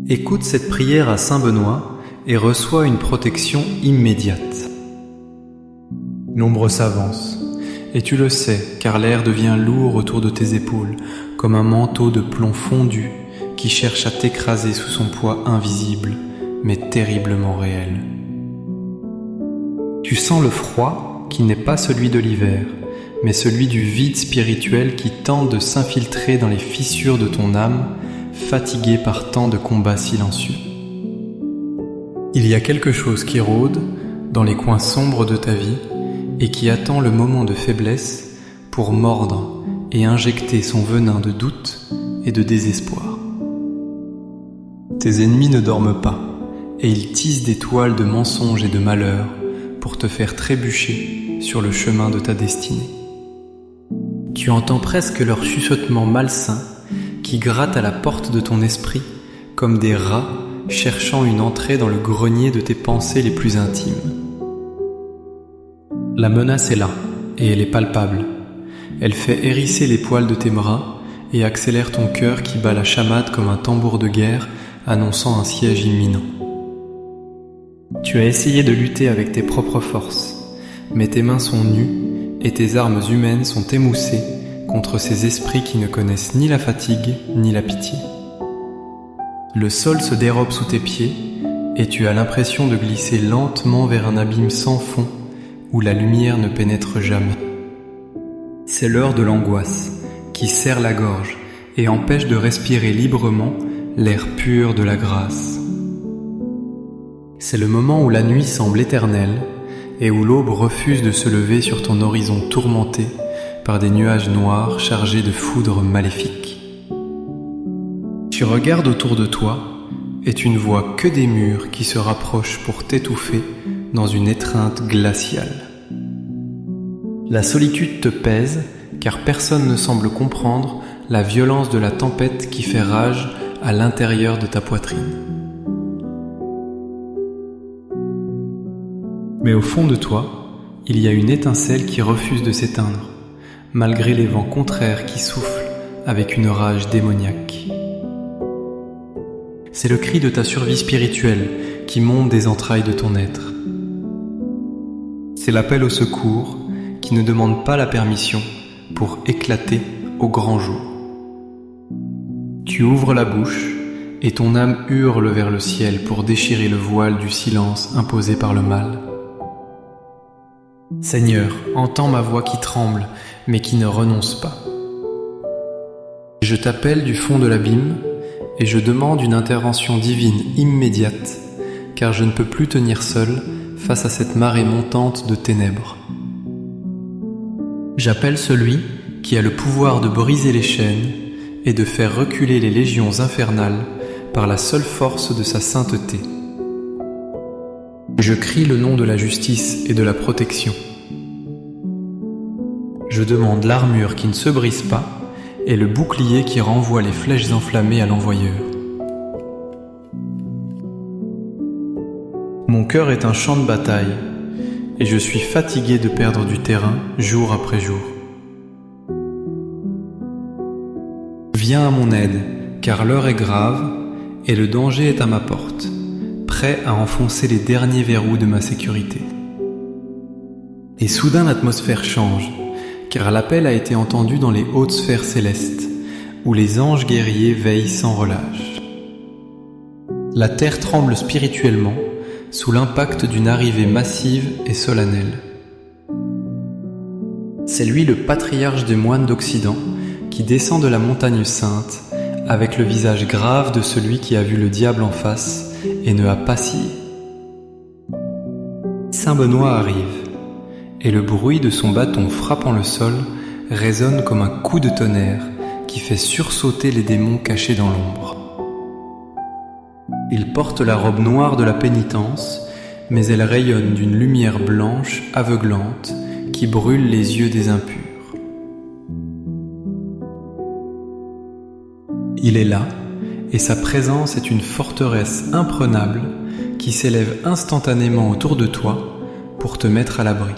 Écoute cette prière à Saint Benoît et reçois une protection immédiate. L'ombre s'avance, et tu le sais, car l'air devient lourd autour de tes épaules, comme un manteau de plomb fondu qui cherche à t'écraser sous son poids invisible, mais terriblement réel. Tu sens le froid qui n'est pas celui de l'hiver, mais celui du vide spirituel qui tente de s'infiltrer dans les fissures de ton âme, fatigué par tant de combats silencieux. Il y a quelque chose qui rôde dans les coins sombres de ta vie et qui attend le moment de faiblesse pour mordre et injecter son venin de doute et de désespoir. Tes ennemis ne dorment pas et ils tissent des toiles de mensonges et de malheurs pour te faire trébucher sur le chemin de ta destinée. Tu entends presque leur chuchotement malsain qui grattent à la porte de ton esprit comme des rats cherchant une entrée dans le grenier de tes pensées les plus intimes. La menace est là, et elle est palpable. Elle fait hérisser les poils de tes bras et accélère ton cœur qui bat la chamade comme un tambour de guerre annonçant un siège imminent. Tu as essayé de lutter avec tes propres forces, mais tes mains sont nues et tes armes humaines sont émoussées contre ces esprits qui ne connaissent ni la fatigue ni la pitié. Le sol se dérobe sous tes pieds et tu as l'impression de glisser lentement vers un abîme sans fond où la lumière ne pénètre jamais. C'est l'heure de l'angoisse qui serre la gorge et empêche de respirer librement l'air pur de la grâce. C'est le moment où la nuit semble éternelle et où l'aube refuse de se lever sur ton horizon tourmenté par des nuages noirs chargés de foudres maléfiques. Tu regardes autour de toi et tu ne vois que des murs qui se rapprochent pour t'étouffer dans une étreinte glaciale. La solitude te pèse car personne ne semble comprendre la violence de la tempête qui fait rage à l'intérieur de ta poitrine. Mais au fond de toi, il y a une étincelle qui refuse de s'éteindre, malgré les vents contraires qui soufflent avec une rage démoniaque. C'est le cri de ta survie spirituelle qui monte des entrailles de ton être. C'est l'appel au secours qui ne demande pas la permission pour éclater au grand jour. Tu ouvres la bouche et ton âme hurle vers le ciel pour déchirer le voile du silence imposé par le mal. Seigneur, entends ma voix qui tremble, mais qui ne renonce pas. Je t'appelle du fond de l'abîme et je demande une intervention divine immédiate, car je ne peux plus tenir seul face à cette marée montante de ténèbres. J'appelle celui qui a le pouvoir de briser les chaînes et de faire reculer les légions infernales par la seule force de sa sainteté. Je crie le nom de la justice et de la protection. Je demande l'armure qui ne se brise pas et le bouclier qui renvoie les flèches enflammées à l'envoyeur. Mon cœur est un champ de bataille et je suis fatigué de perdre du terrain jour après jour. Viens à mon aide, car l'heure est grave et le danger est à ma porte, prêt à enfoncer les derniers verrous de ma sécurité. Et soudain l'atmosphère change, car l'appel a été entendu dans les hautes sphères célestes, où les anges guerriers veillent sans relâche. La terre tremble spirituellement sous l'impact d'une arrivée massive et solennelle. C'est lui le patriarche des moines d'Occident qui descend de la montagne sainte avec le visage grave de celui qui a vu le diable en face et ne a pas scié. Saint Benoît arrive, et le bruit de son bâton frappant le sol résonne comme un coup de tonnerre qui fait sursauter les démons cachés dans l'ombre. Il porte la robe noire de la pénitence, mais elle rayonne d'une lumière blanche aveuglante qui brûle les yeux des impurs. Il est là, et sa présence est une forteresse imprenable qui s'élève instantanément autour de toi pour te mettre à l'abri.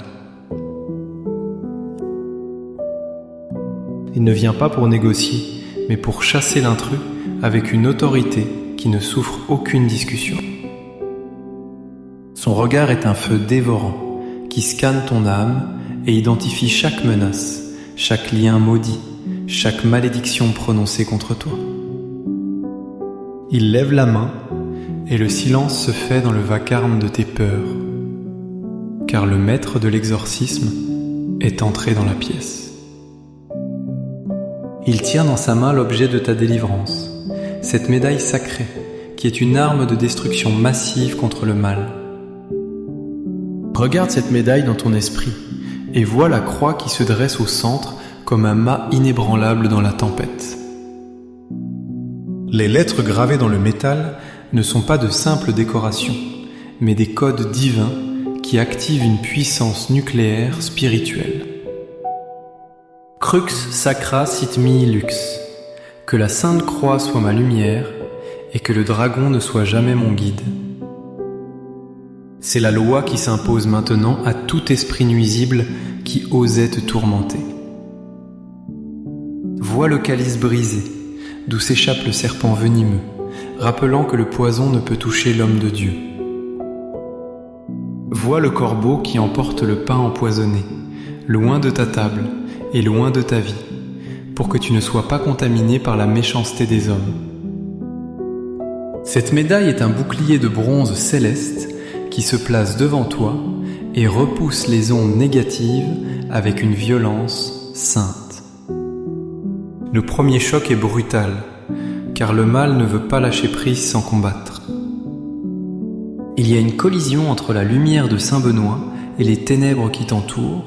Il ne vient pas pour négocier, mais pour chasser l'intrus avec une autorité qui ne souffre aucune discussion. Son regard est un feu dévorant qui scanne ton âme et identifie chaque menace, chaque lien maudit, chaque malédiction prononcée contre toi. Il lève la main et le silence se fait dans le vacarme de tes peurs, car le maître de l'exorcisme est entré dans la pièce. Il tient dans sa main l'objet de ta délivrance, cette médaille sacrée qui est une arme de destruction massive contre le mal. Regarde cette médaille dans ton esprit et vois la croix qui se dresse au centre comme un mât inébranlable dans la tempête. Les lettres gravées dans le métal ne sont pas de simples décorations, mais des codes divins qui activent une puissance nucléaire spirituelle. Crux sacra sit mihi lux, que la Sainte Croix soit ma lumière et que le dragon ne soit jamais mon guide. C'est la loi qui s'impose maintenant à tout esprit nuisible qui osait te tourmenter. Vois le calice brisé, d'où s'échappe le serpent venimeux, rappelant que le poison ne peut toucher l'homme de Dieu. Vois le corbeau qui emporte le pain empoisonné, loin de ta table et loin de ta vie, pour que tu ne sois pas contaminé par la méchanceté des hommes. Cette médaille est un bouclier de bronze céleste qui se place devant toi et repousse les ondes négatives avec une violence sainte. Le premier choc est brutal, car le mal ne veut pas lâcher prise sans combattre. Il y a une collision entre la lumière de Saint Benoît et les ténèbres qui t'entourent,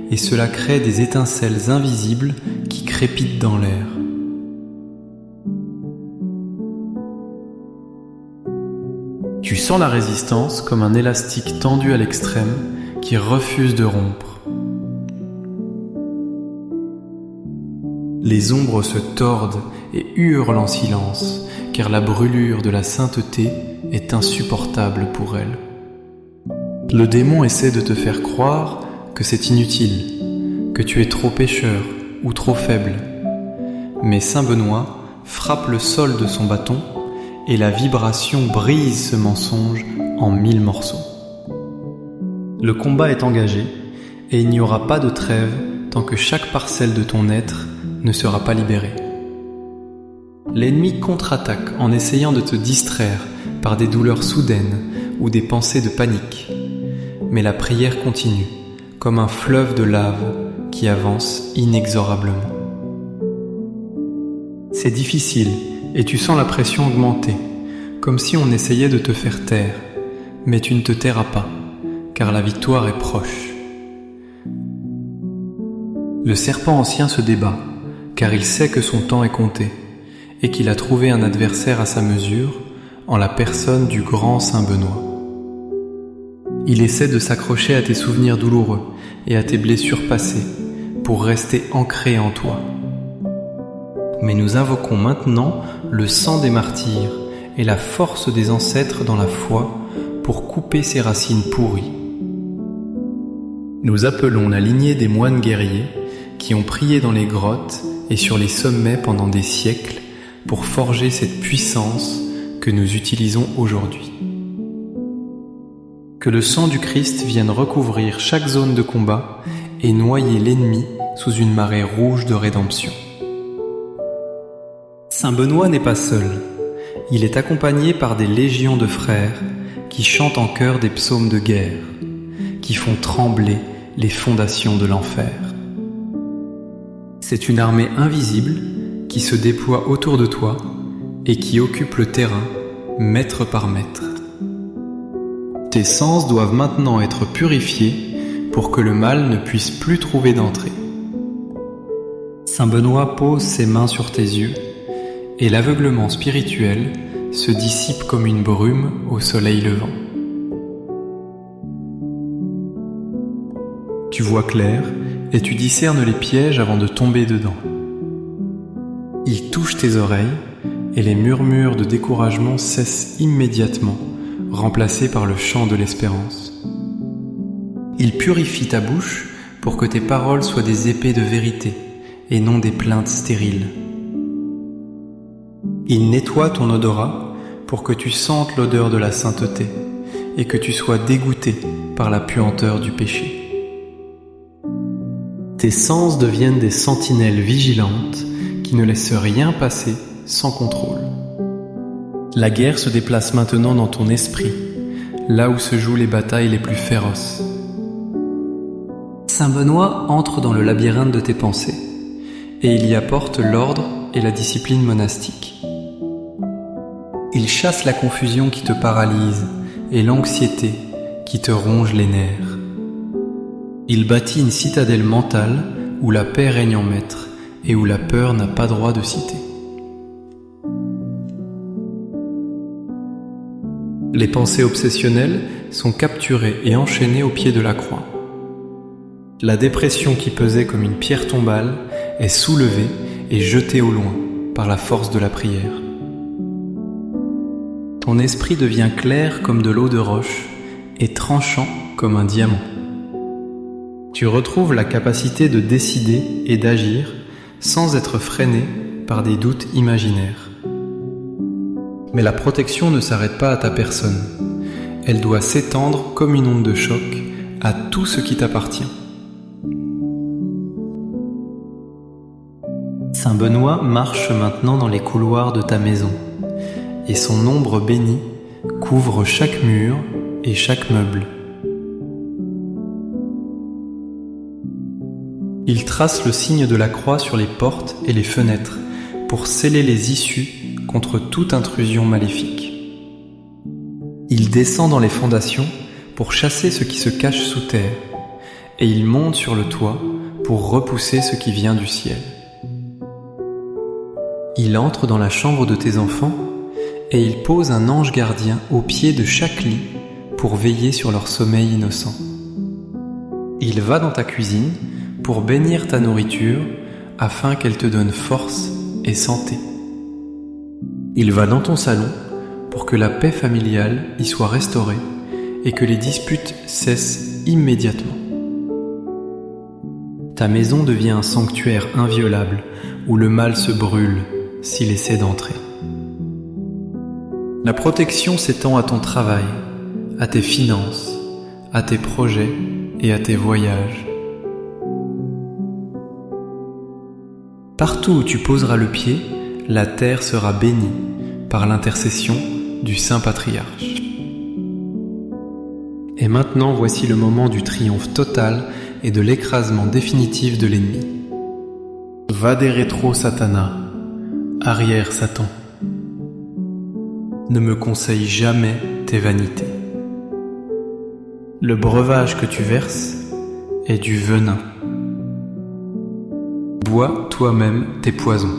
et cela crée des étincelles invisibles qui crépitent dans l'air. Tu sens la résistance comme un élastique tendu à l'extrême qui refuse de rompre. Les ombres se tordent et hurlent en silence, car la brûlure de la sainteté est insupportable pour elles. Le démon essaie de te faire croire que c'est inutile, que tu es trop pécheur ou trop faible. Mais Saint Benoît frappe le sol de son bâton et la vibration brise ce mensonge en 1000 morceaux. Le combat est engagé et il n'y aura pas de trêve tant que chaque parcelle de ton être ne sera pas libérée. L'ennemi contre-attaque en essayant de te distraire par des douleurs soudaines ou des pensées de panique. Mais la prière continue, comme un fleuve de lave qui avance inexorablement. C'est difficile et tu sens la pression augmenter, comme si on essayait de te faire taire, mais tu ne te tairas pas, car la victoire est proche. Le serpent ancien se débat, car il sait que son temps est compté, et qu'il a trouvé un adversaire à sa mesure, en la personne du grand Saint Benoît. Il essaie de s'accrocher à tes souvenirs douloureux et à tes blessures passées, pour rester ancré en toi. Mais nous invoquons maintenant le sang des martyrs et la force des ancêtres dans la foi pour couper ces racines pourries. Nous appelons la lignée des moines guerriers qui ont prié dans les grottes et sur les sommets pendant des siècles pour forger cette puissance que nous utilisons aujourd'hui. Que le sang du Christ vienne recouvrir chaque zone de combat et noyer l'ennemi sous une marée rouge de rédemption. Saint Benoît n'est pas seul. Il est accompagné par des légions de frères qui chantent en chœur des psaumes de guerre, qui font trembler les fondations de l'enfer. C'est une armée invisible qui se déploie autour de toi et qui occupe le terrain, mètre par mètre. Tes sens doivent maintenant être purifiés pour que le mal ne puisse plus trouver d'entrée. Saint Benoît pose ses mains sur tes yeux et l'aveuglement spirituel se dissipe comme une brume au soleil levant. Tu vois clair et tu discernes les pièges avant de tomber dedans. Il touche tes oreilles et les murmures de découragement cessent immédiatement, remplacés par le chant de l'espérance. Il purifie ta bouche pour que tes paroles soient des épées de vérité et non des plaintes stériles. Il nettoie ton odorat pour que tu sentes l'odeur de la sainteté et que tu sois dégoûté par la puanteur du péché. Tes sens deviennent des sentinelles vigilantes qui ne laissent rien passer sans contrôle. La guerre se déplace maintenant dans ton esprit, là où se jouent les batailles les plus féroces. Saint Benoît entre dans le labyrinthe de tes pensées et il y apporte l'ordre et la discipline monastique. Il chasse la confusion qui te paralyse et l'anxiété qui te ronge les nerfs. Il bâtit une citadelle mentale où la paix règne en maître et où la peur n'a pas droit de cité. Les pensées obsessionnelles sont capturées et enchaînées au pied de la croix. La dépression qui pesait comme une pierre tombale est soulevée et jetée au loin par la force de la prière. Ton esprit devient clair comme de l'eau de roche et tranchant comme un diamant. Tu retrouves la capacité de décider et d'agir sans être freiné par des doutes imaginaires. Mais la protection ne s'arrête pas à ta personne. Elle doit s'étendre comme une onde de choc à tout ce qui t'appartient. Saint Benoît marche maintenant dans les couloirs de ta maison, et son ombre bénie couvre chaque mur et chaque meuble. Il trace le signe de la croix sur les portes et les fenêtres pour sceller les issues contre toute intrusion maléfique. Il descend dans les fondations pour chasser ce qui se cache sous terre, et il monte sur le toit pour repousser ce qui vient du ciel. Il entre dans la chambre de tes enfants et il pose un ange gardien au pied de chaque lit pour veiller sur leur sommeil innocent. Il va dans ta cuisine pour bénir ta nourriture afin qu'elle te donne force et santé. Il va dans ton salon pour que la paix familiale y soit restaurée et que les disputes cessent immédiatement. Ta maison devient un sanctuaire inviolable où le mal se brûle s'il essaie d'entrer. La protection s'étend à ton travail, à tes finances, à tes projets et à tes voyages. Partout où tu poseras le pied, la terre sera bénie par l'intercession du Saint Patriarche. Et maintenant, voici le moment du triomphe total et de l'écrasement définitif de l'ennemi. Vade retro Satana, arrière Satan. Ne me conseille jamais tes vanités. Le breuvage que tu verses est du venin. Bois toi-même tes poisons.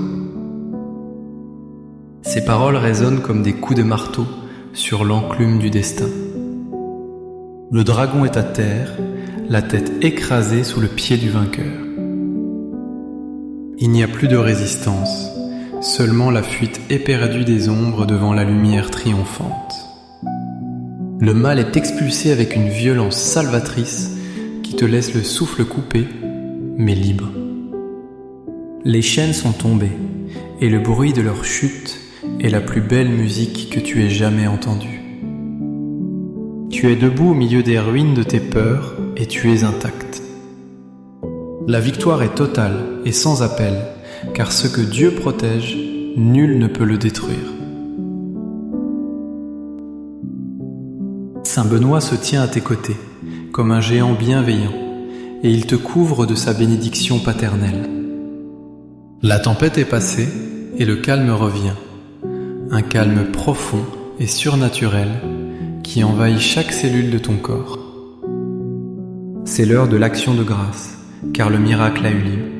Ces paroles résonnent comme des coups de marteau sur l'enclume du destin. Le dragon est à terre, la tête écrasée sous le pied du vainqueur. Il n'y a plus de résistance, seulement la fuite éperdue des ombres devant la lumière triomphante. Le mal est expulsé avec une violence salvatrice qui te laisse le souffle coupé, mais libre. Les chaînes sont tombées, et le bruit de leur chute est la plus belle musique que tu aies jamais entendue. Tu es debout au milieu des ruines de tes peurs, et tu es intact. La victoire est totale et sans appel, car ce que Dieu protège, nul ne peut le détruire. Saint Benoît se tient à tes côtés, comme un géant bienveillant, et il te couvre de sa bénédiction paternelle. La tempête est passée et le calme revient, un calme profond et surnaturel qui envahit chaque cellule de ton corps. C'est l'heure de l'action de grâce, car le miracle a eu lieu.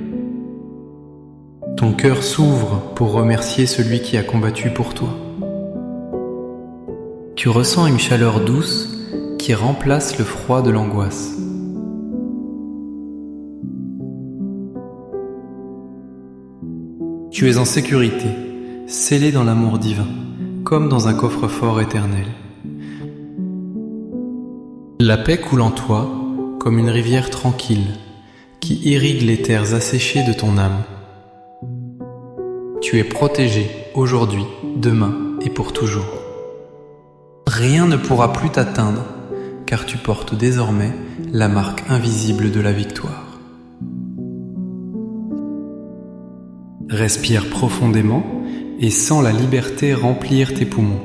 Ton cœur s'ouvre pour remercier celui qui a combattu pour toi. Tu ressens une chaleur douce qui remplace le froid de l'angoisse. Tu es en sécurité, scellé dans l'amour divin, comme dans un coffre-fort éternel. La paix coule en toi comme une rivière tranquille qui irrigue les terres asséchées de ton âme. Tu es protégé aujourd'hui, demain et pour toujours. Rien ne pourra plus t'atteindre, car tu portes désormais la marque invisible de la victoire. Respire profondément et sens la liberté remplir tes poumons.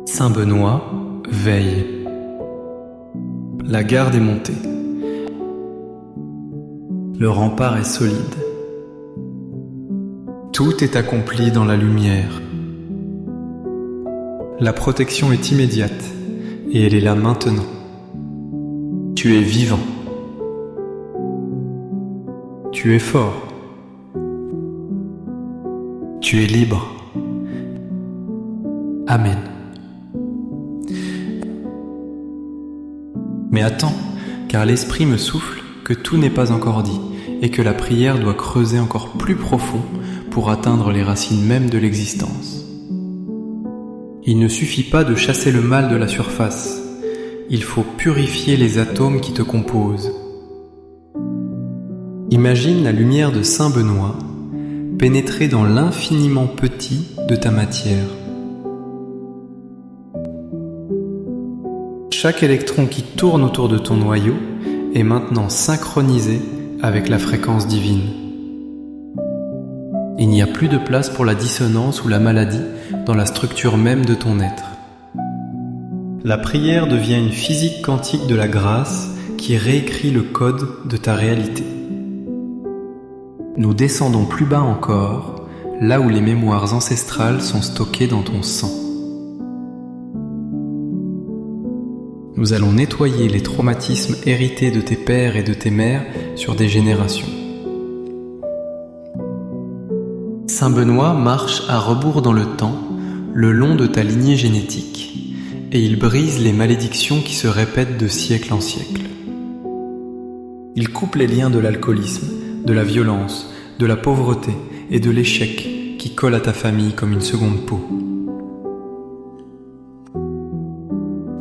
Saint Benoît veille. La garde est montée. Le rempart est solide. Tout est accompli dans la lumière. La protection est immédiate et elle est là maintenant. Tu es vivant. Tu es fort. Tu es libre. Amen. Mais attends, car l'Esprit me souffle que tout n'est pas encore dit et que la prière doit creuser encore plus profond pour atteindre les racines mêmes de l'existence. Il ne suffit pas de chasser le mal de la surface, il faut purifier les atomes qui te composent. Imagine la lumière de Saint Benoît pénétrer dans l'infiniment petit de ta matière. Chaque électron qui tourne autour de ton noyau est maintenant synchronisé avec la fréquence divine. Il n'y a plus de place pour la dissonance ou la maladie dans la structure même de ton être. La prière devient une physique quantique de la grâce qui réécrit le code de ta réalité. Nous descendons plus bas encore, là où les mémoires ancestrales sont stockées dans ton sang. Nous allons nettoyer les traumatismes hérités de tes pères et de tes mères sur des générations. Saint Benoît marche à rebours dans le temps, le long de ta lignée génétique, et il brise les malédictions qui se répètent de siècle en siècle. Il coupe les liens de l'alcoolisme, de la violence, de la pauvreté et de l'échec qui collent à ta famille comme une seconde peau.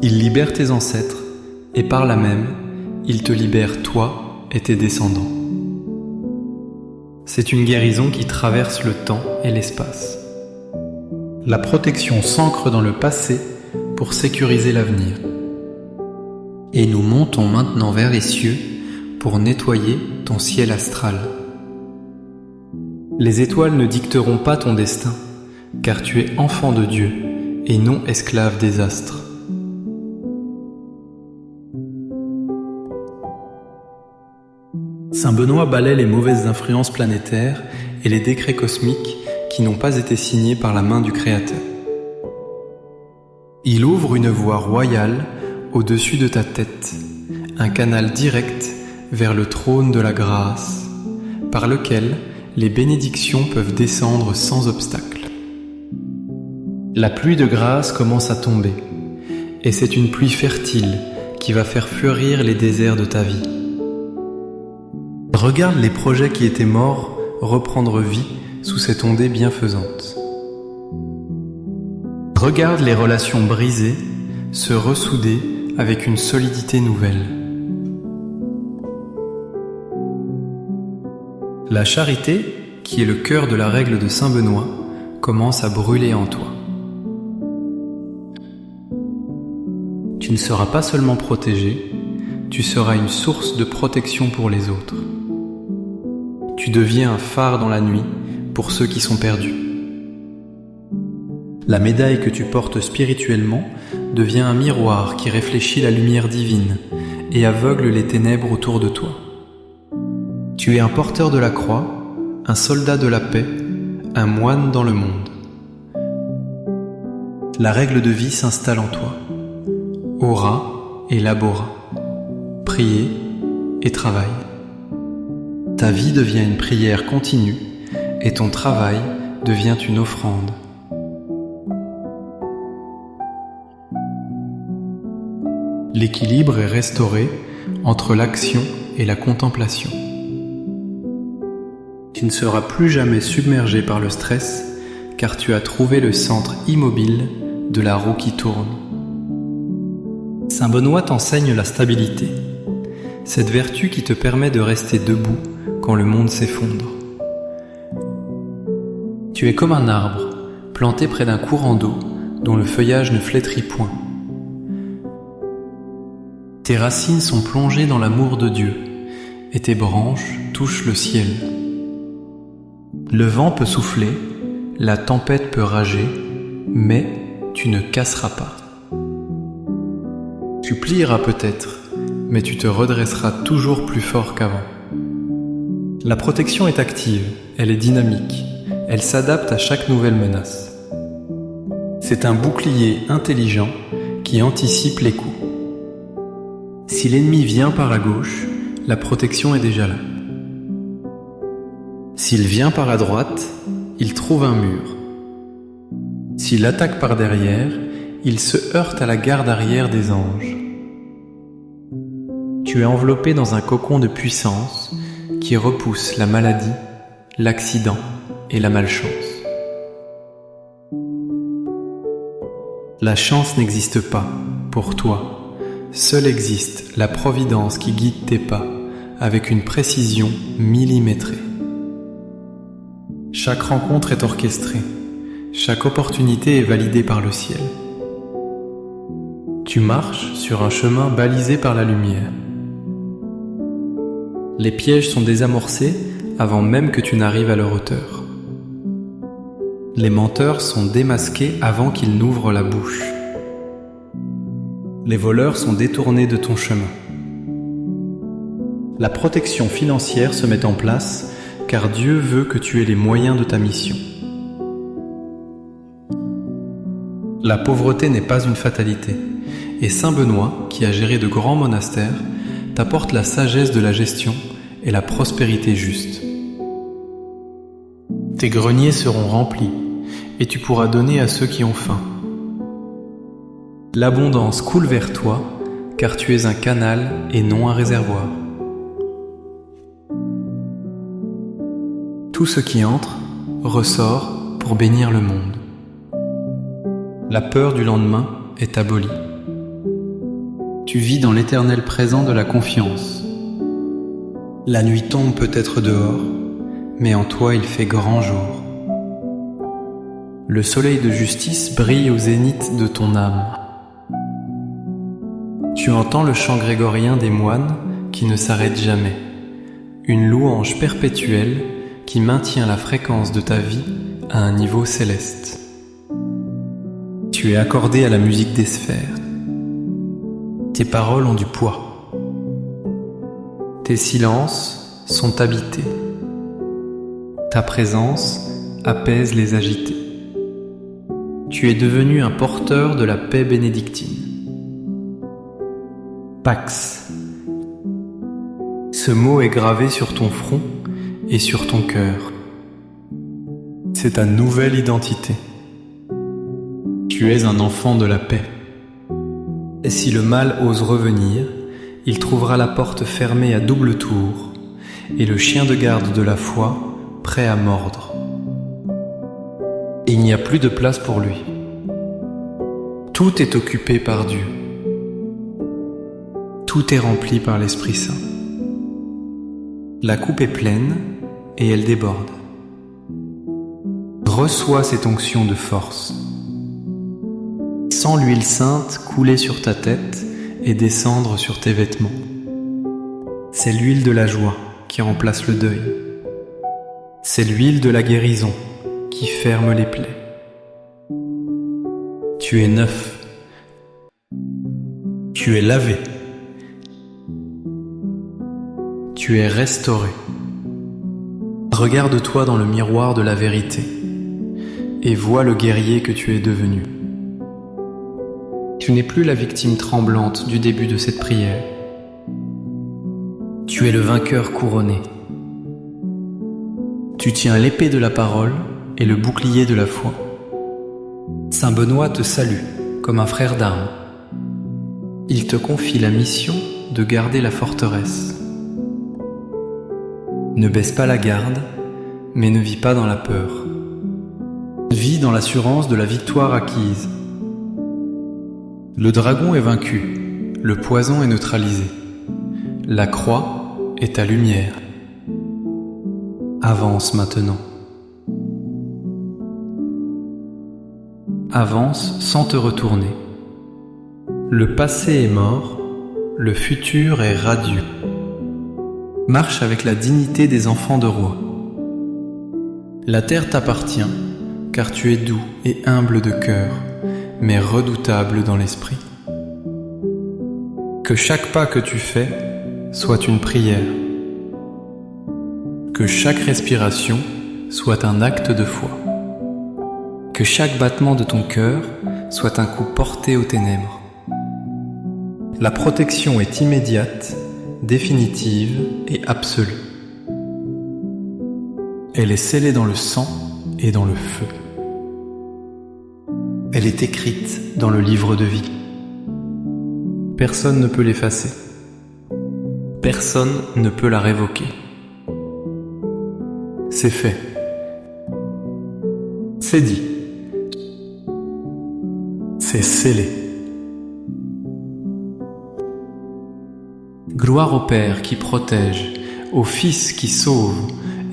Il libère tes ancêtres et par là même, il te libère toi et tes descendants. C'est une guérison qui traverse le temps et l'espace. La protection s'ancre dans le passé pour sécuriser l'avenir. Et nous montons maintenant vers les cieux pour nettoyer ton ciel astral. Les étoiles ne dicteront pas ton destin, car tu es enfant de Dieu et non esclave des astres. Saint Benoît balaie les mauvaises influences planétaires et les décrets cosmiques qui n'ont pas été signés par la main du Créateur. Il ouvre une voie royale au-dessus de ta tête, un canal direct vers le trône de la grâce, par lequel les bénédictions peuvent descendre sans obstacle. La pluie de grâce commence à tomber, et c'est une pluie fertile qui va faire fleurir les déserts de ta vie. Regarde les projets qui étaient morts reprendre vie sous cette ondée bienfaisante. Regarde les relations brisées se ressouder avec une solidité nouvelle. La charité, qui est le cœur de la règle de Saint Benoît, commence à brûler en toi. Tu ne seras pas seulement protégé, tu seras une source de protection pour les autres. Tu deviens un phare dans la nuit pour ceux qui sont perdus. La médaille que tu portes spirituellement devient un miroir qui réfléchit la lumière divine et aveugle les ténèbres autour de toi. Tu es un porteur de la croix, un soldat de la paix, un moine dans le monde. La règle de vie s'installe en toi. Ora et labora. Prier et travail. Ta vie devient une prière continue et ton travail devient une offrande. L'équilibre est restauré entre l'action et la contemplation. Tu ne seras plus jamais submergé par le stress car tu as trouvé le centre immobile de la roue qui tourne. Saint Benoît t'enseigne la stabilité, cette vertu qui te permet de rester debout quand le monde s'effondre. Tu es comme un arbre planté près d'un courant d'eau dont le feuillage ne flétrit point. Tes racines sont plongées dans l'amour de Dieu, et tes branches touchent le ciel. Le vent peut souffler, la tempête peut rager, mais tu ne casseras pas. Tu plieras peut-être, mais tu te redresseras toujours plus fort qu'avant. La protection est active, elle est dynamique, elle s'adapte à chaque nouvelle menace. C'est un bouclier intelligent qui anticipe les coups. Si l'ennemi vient par la gauche, la protection est déjà là. S'il vient par la droite, il trouve un mur. S'il attaque par derrière, il se heurte à la garde arrière des anges. Tu es enveloppé dans un cocon de puissance qui repousse la maladie, l'accident et la malchance. La chance n'existe pas pour toi. Seule existe la providence qui guide tes pas avec une précision millimétrée. Chaque rencontre est orchestrée, chaque opportunité est validée par le ciel. Tu marches sur un chemin balisé par la lumière. Les pièges sont désamorcés avant même que tu n'arrives à leur hauteur. Les menteurs sont démasqués avant qu'ils n'ouvrent la bouche. Les voleurs sont détournés de ton chemin. La protection financière se met en place car Dieu veut que tu aies les moyens de ta mission. La pauvreté n'est pas une fatalité et Saint Benoît, qui a géré de grands monastères, t'apporte la sagesse de la gestion et la prospérité juste. Tes greniers seront remplis et tu pourras donner à ceux qui ont faim. L'abondance coule vers toi, car tu es un canal et non un réservoir. Tout ce qui entre ressort pour bénir le monde. La peur du lendemain est abolie. Tu vis dans l'éternel présent de la confiance. La nuit tombe peut-être dehors, mais en toi il fait grand jour. Le soleil de justice brille au zénith de ton âme. Tu entends le chant grégorien des moines qui ne s'arrête jamais, une louange perpétuelle qui maintient la fréquence de ta vie à un niveau céleste. Tu es accordé à la musique des sphères. Tes paroles ont du poids. Tes silences sont habités. Ta présence apaise les agités. Tu es devenu un porteur de la paix bénédictine. Pax. Ce mot est gravé sur ton front et sur ton cœur. C'est ta nouvelle identité. Tu es un enfant de la paix. Et si le mal ose revenir, il trouvera la porte fermée à double tour et le chien de garde de la foi prêt à mordre. Il n'y a plus de place pour lui. Tout est occupé par Dieu. Tout est rempli par l'Esprit Saint. La coupe est pleine et elle déborde. Reçois cette onction de force. Sens l'huile sainte couler sur ta tête et descendre sur tes vêtements. C'est l'huile de la joie qui remplace le deuil. C'est l'huile de la guérison qui ferme les plaies. Tu es neuf. Tu es lavé. Tu es restauré. Regarde-toi dans le miroir de la vérité et vois le guerrier que tu es devenu. Tu n'es plus la victime tremblante du début de cette prière. Tu es le vainqueur couronné. Tu tiens l'épée de la parole et le bouclier de la foi. Saint Benoît te salue comme un frère d'armes. Il te confie la mission de garder la forteresse. Ne baisse pas la garde, mais ne vis pas dans la peur. Vis dans l'assurance de la victoire acquise. Le dragon est vaincu, le poison est neutralisé. La croix est ta lumière. Avance maintenant. avance sans te retourner. Le passé est mort, le futur est radieux. Marche avec la dignité des enfants de roi. La terre t'appartient, car tu es doux et humble de cœur, mais redoutable dans l'esprit. Que chaque pas que tu fais soit une prière. Que chaque respiration soit un acte de foi. Que chaque battement de ton cœur soit un coup porté aux ténèbres. La protection est immédiate, définitive et absolue. Elle est scellée dans le sang et dans le feu. Elle est écrite dans le livre de vie. Personne ne peut l'effacer. Personne ne peut la révoquer. C'est fait. C'est dit. C'est scellé. Gloire au Père qui protège, au Fils qui sauve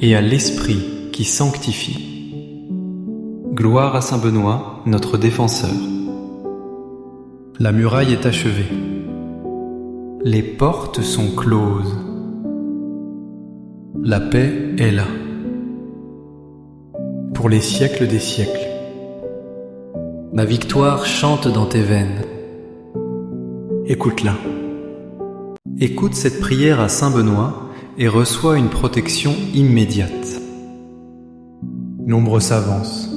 et à l'Esprit qui sanctifie. Gloire à Saint Benoît, notre défenseur. La muraille est achevée. Les portes sont closes. La paix est là. Pour les siècles des siècles. Ma victoire chante dans tes veines. Écoute-la. Écoute cette prière à Saint Benoît et reçois une protection immédiate. L'ombre s'avance,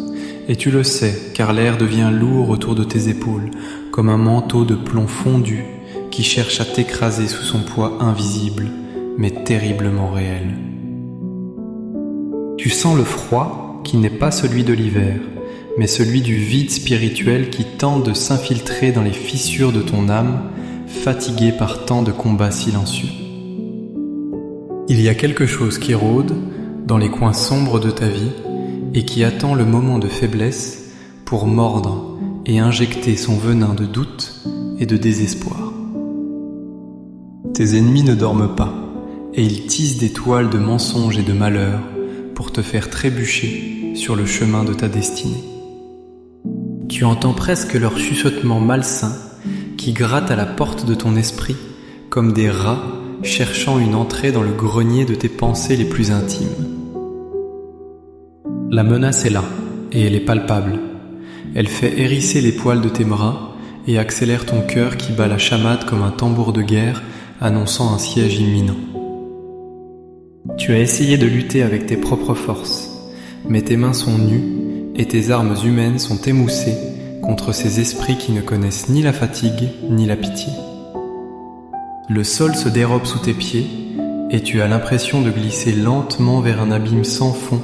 et tu le sais, car l'air devient lourd autour de tes épaules, comme un manteau de plomb fondu qui cherche à t'écraser sous son poids invisible, mais terriblement réel. Tu sens le froid qui n'est pas celui de l'hiver, mais celui du vide spirituel qui tente de s'infiltrer dans les fissures de ton âme, fatigué par tant de combats silencieux. Il y a quelque chose qui rôde dans les coins sombres de ta vie et qui attend le moment de faiblesse pour mordre et injecter son venin de doute et de désespoir. Tes ennemis ne dorment pas et ils tissent des toiles de mensonges et de malheurs pour te faire trébucher sur le chemin de ta destinée. Tu entends presque leur chuchotement malsain qui grattent à la porte de ton esprit comme des rats cherchant une entrée dans le grenier de tes pensées les plus intimes. La menace est là, et elle est palpable. Elle fait hérisser les poils de tes bras et accélère ton cœur qui bat la chamade comme un tambour de guerre annonçant un siège imminent. Tu as essayé de lutter avec tes propres forces, mais tes mains sont nues et tes armes humaines sont émoussées contre ces esprits qui ne connaissent ni la fatigue ni la pitié. Le sol se dérobe sous tes pieds et tu as l'impression de glisser lentement vers un abîme sans fond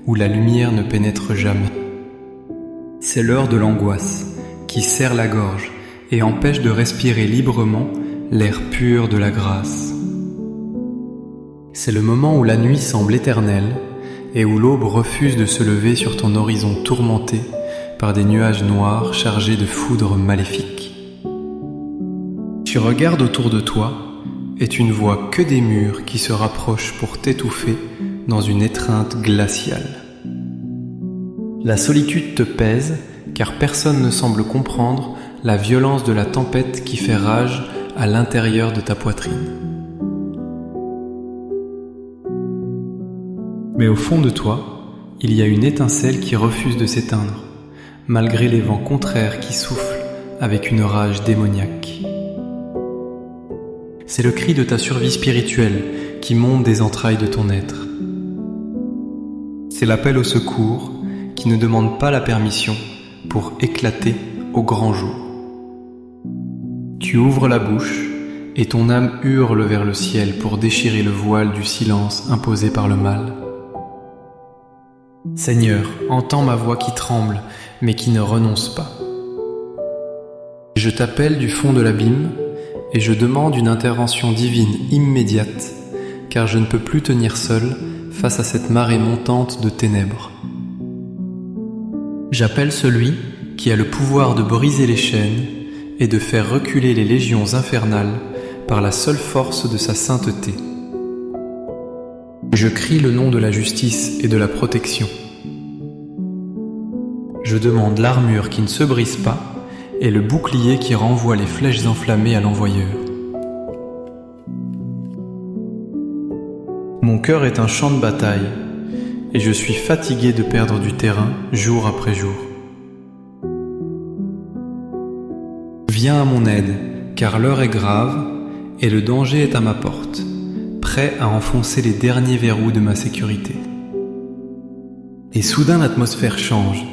où la lumière ne pénètre jamais. C'est l'heure de l'angoisse qui serre la gorge et empêche de respirer librement l'air pur de la grâce. C'est le moment où la nuit semble éternelle et où l'aube refuse de se lever sur ton horizon tourmenté par des nuages noirs chargés de foudres maléfiques. Tu regardes autour de toi et tu ne vois que des murs qui se rapprochent pour t'étouffer dans une étreinte glaciale. La solitude te pèse car personne ne semble comprendre la violence de la tempête qui fait rage à l'intérieur de ta poitrine. Mais au fond de toi, il y a une étincelle qui refuse de s'éteindre, malgré les vents contraires qui soufflent avec une rage démoniaque. C'est le cri de ta survie spirituelle qui monte des entrailles de ton être. C'est l'appel au secours qui ne demande pas la permission pour éclater au grand jour. Tu ouvres la bouche et ton âme hurle vers le ciel pour déchirer le voile du silence imposé par le mal. Seigneur, entends ma voix qui tremble, mais qui ne renonce pas. Je t'appelle du fond de l'abîme et je demande une intervention divine immédiate, car je ne peux plus tenir seul face à cette marée montante de ténèbres. J'appelle celui qui a le pouvoir de briser les chaînes et de faire reculer les légions infernales par la seule force de sa sainteté. Je crie le nom de la justice et de la protection. Je demande l'armure qui ne se brise pas et le bouclier qui renvoie les flèches enflammées à l'envoyeur. Mon cœur est un champ de bataille et je suis fatigué de perdre du terrain jour après jour. Viens à mon aide, car l'heure est grave et le danger est à ma porte, prêt à enfoncer les derniers verrous de ma sécurité. Et soudain l'atmosphère change,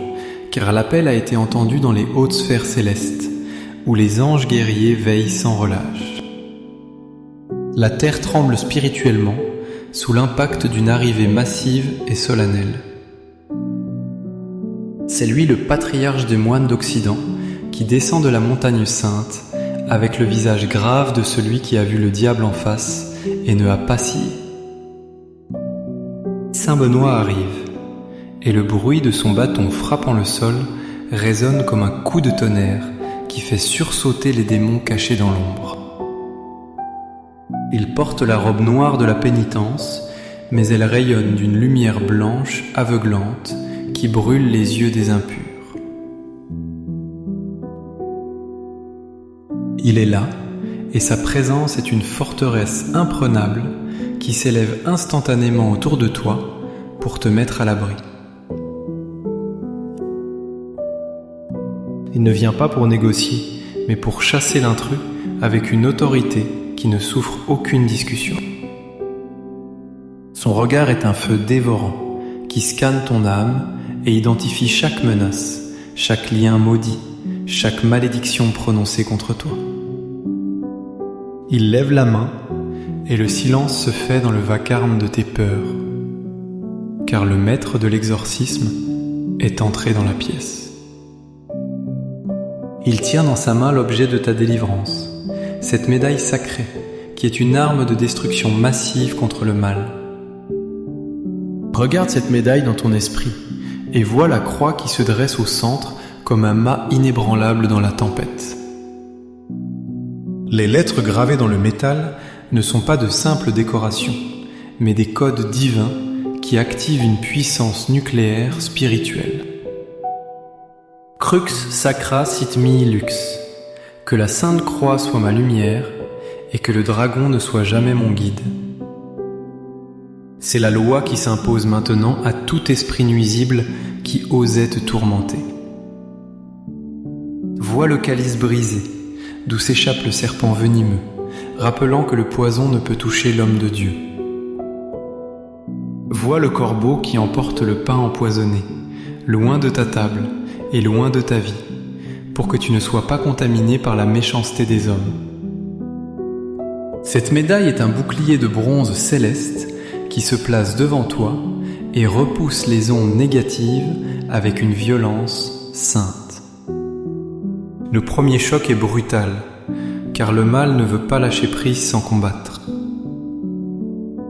car l'appel a été entendu dans les hautes sphères célestes, où les anges guerriers veillent sans relâche. La terre tremble spirituellement, sous l'impact d'une arrivée massive et solennelle. C'est lui le patriarche des moines d'Occident, qui descend de la montagne sainte, avec le visage grave de celui qui a vu le diable en face et ne a pas scié. Saint Benoît arrive, et le bruit de son bâton frappant le sol résonne comme un coup de tonnerre qui fait sursauter les démons cachés dans l'ombre. Il porte la robe noire de la pénitence, mais elle rayonne d'une lumière blanche aveuglante qui brûle les yeux des impurs. Il est là, et sa présence est une forteresse imprenable qui s'élève instantanément autour de toi pour te mettre à l'abri. Il ne vient pas pour négocier, mais pour chasser l'intrus avec une autorité qui ne souffre aucune discussion. Son regard est un feu dévorant qui scanne ton âme et identifie chaque menace, chaque lien maudit, chaque malédiction prononcée contre toi. Il lève la main et le silence se fait dans le vacarme de tes peurs, car le maître de l'exorcisme est entré dans la pièce. Il tient dans sa main l'objet de ta délivrance, cette médaille sacrée qui est une arme de destruction massive contre le mal. Regarde cette médaille dans ton esprit et vois la croix qui se dresse au centre comme un mât inébranlable dans la tempête. Les lettres gravées dans le métal ne sont pas de simples décorations, mais des codes divins qui activent une puissance nucléaire spirituelle. Crux sacra sit mihi lux, que la sainte croix soit ma lumière et que le dragon ne soit jamais mon guide. C'est la loi qui s'impose maintenant à tout esprit nuisible qui osait te tourmenter. Vois le calice brisé, d'où s'échappe le serpent venimeux, rappelant que le poison ne peut toucher l'homme de Dieu. Vois le corbeau qui emporte le pain empoisonné, loin de ta table et loin de ta vie, pour que tu ne sois pas contaminé par la méchanceté des hommes. Cette médaille est un bouclier de bronze céleste qui se place devant toi et repousse les ondes négatives avec une violence sainte. Le premier choc est brutal, car le mal ne veut pas lâcher prise sans combattre.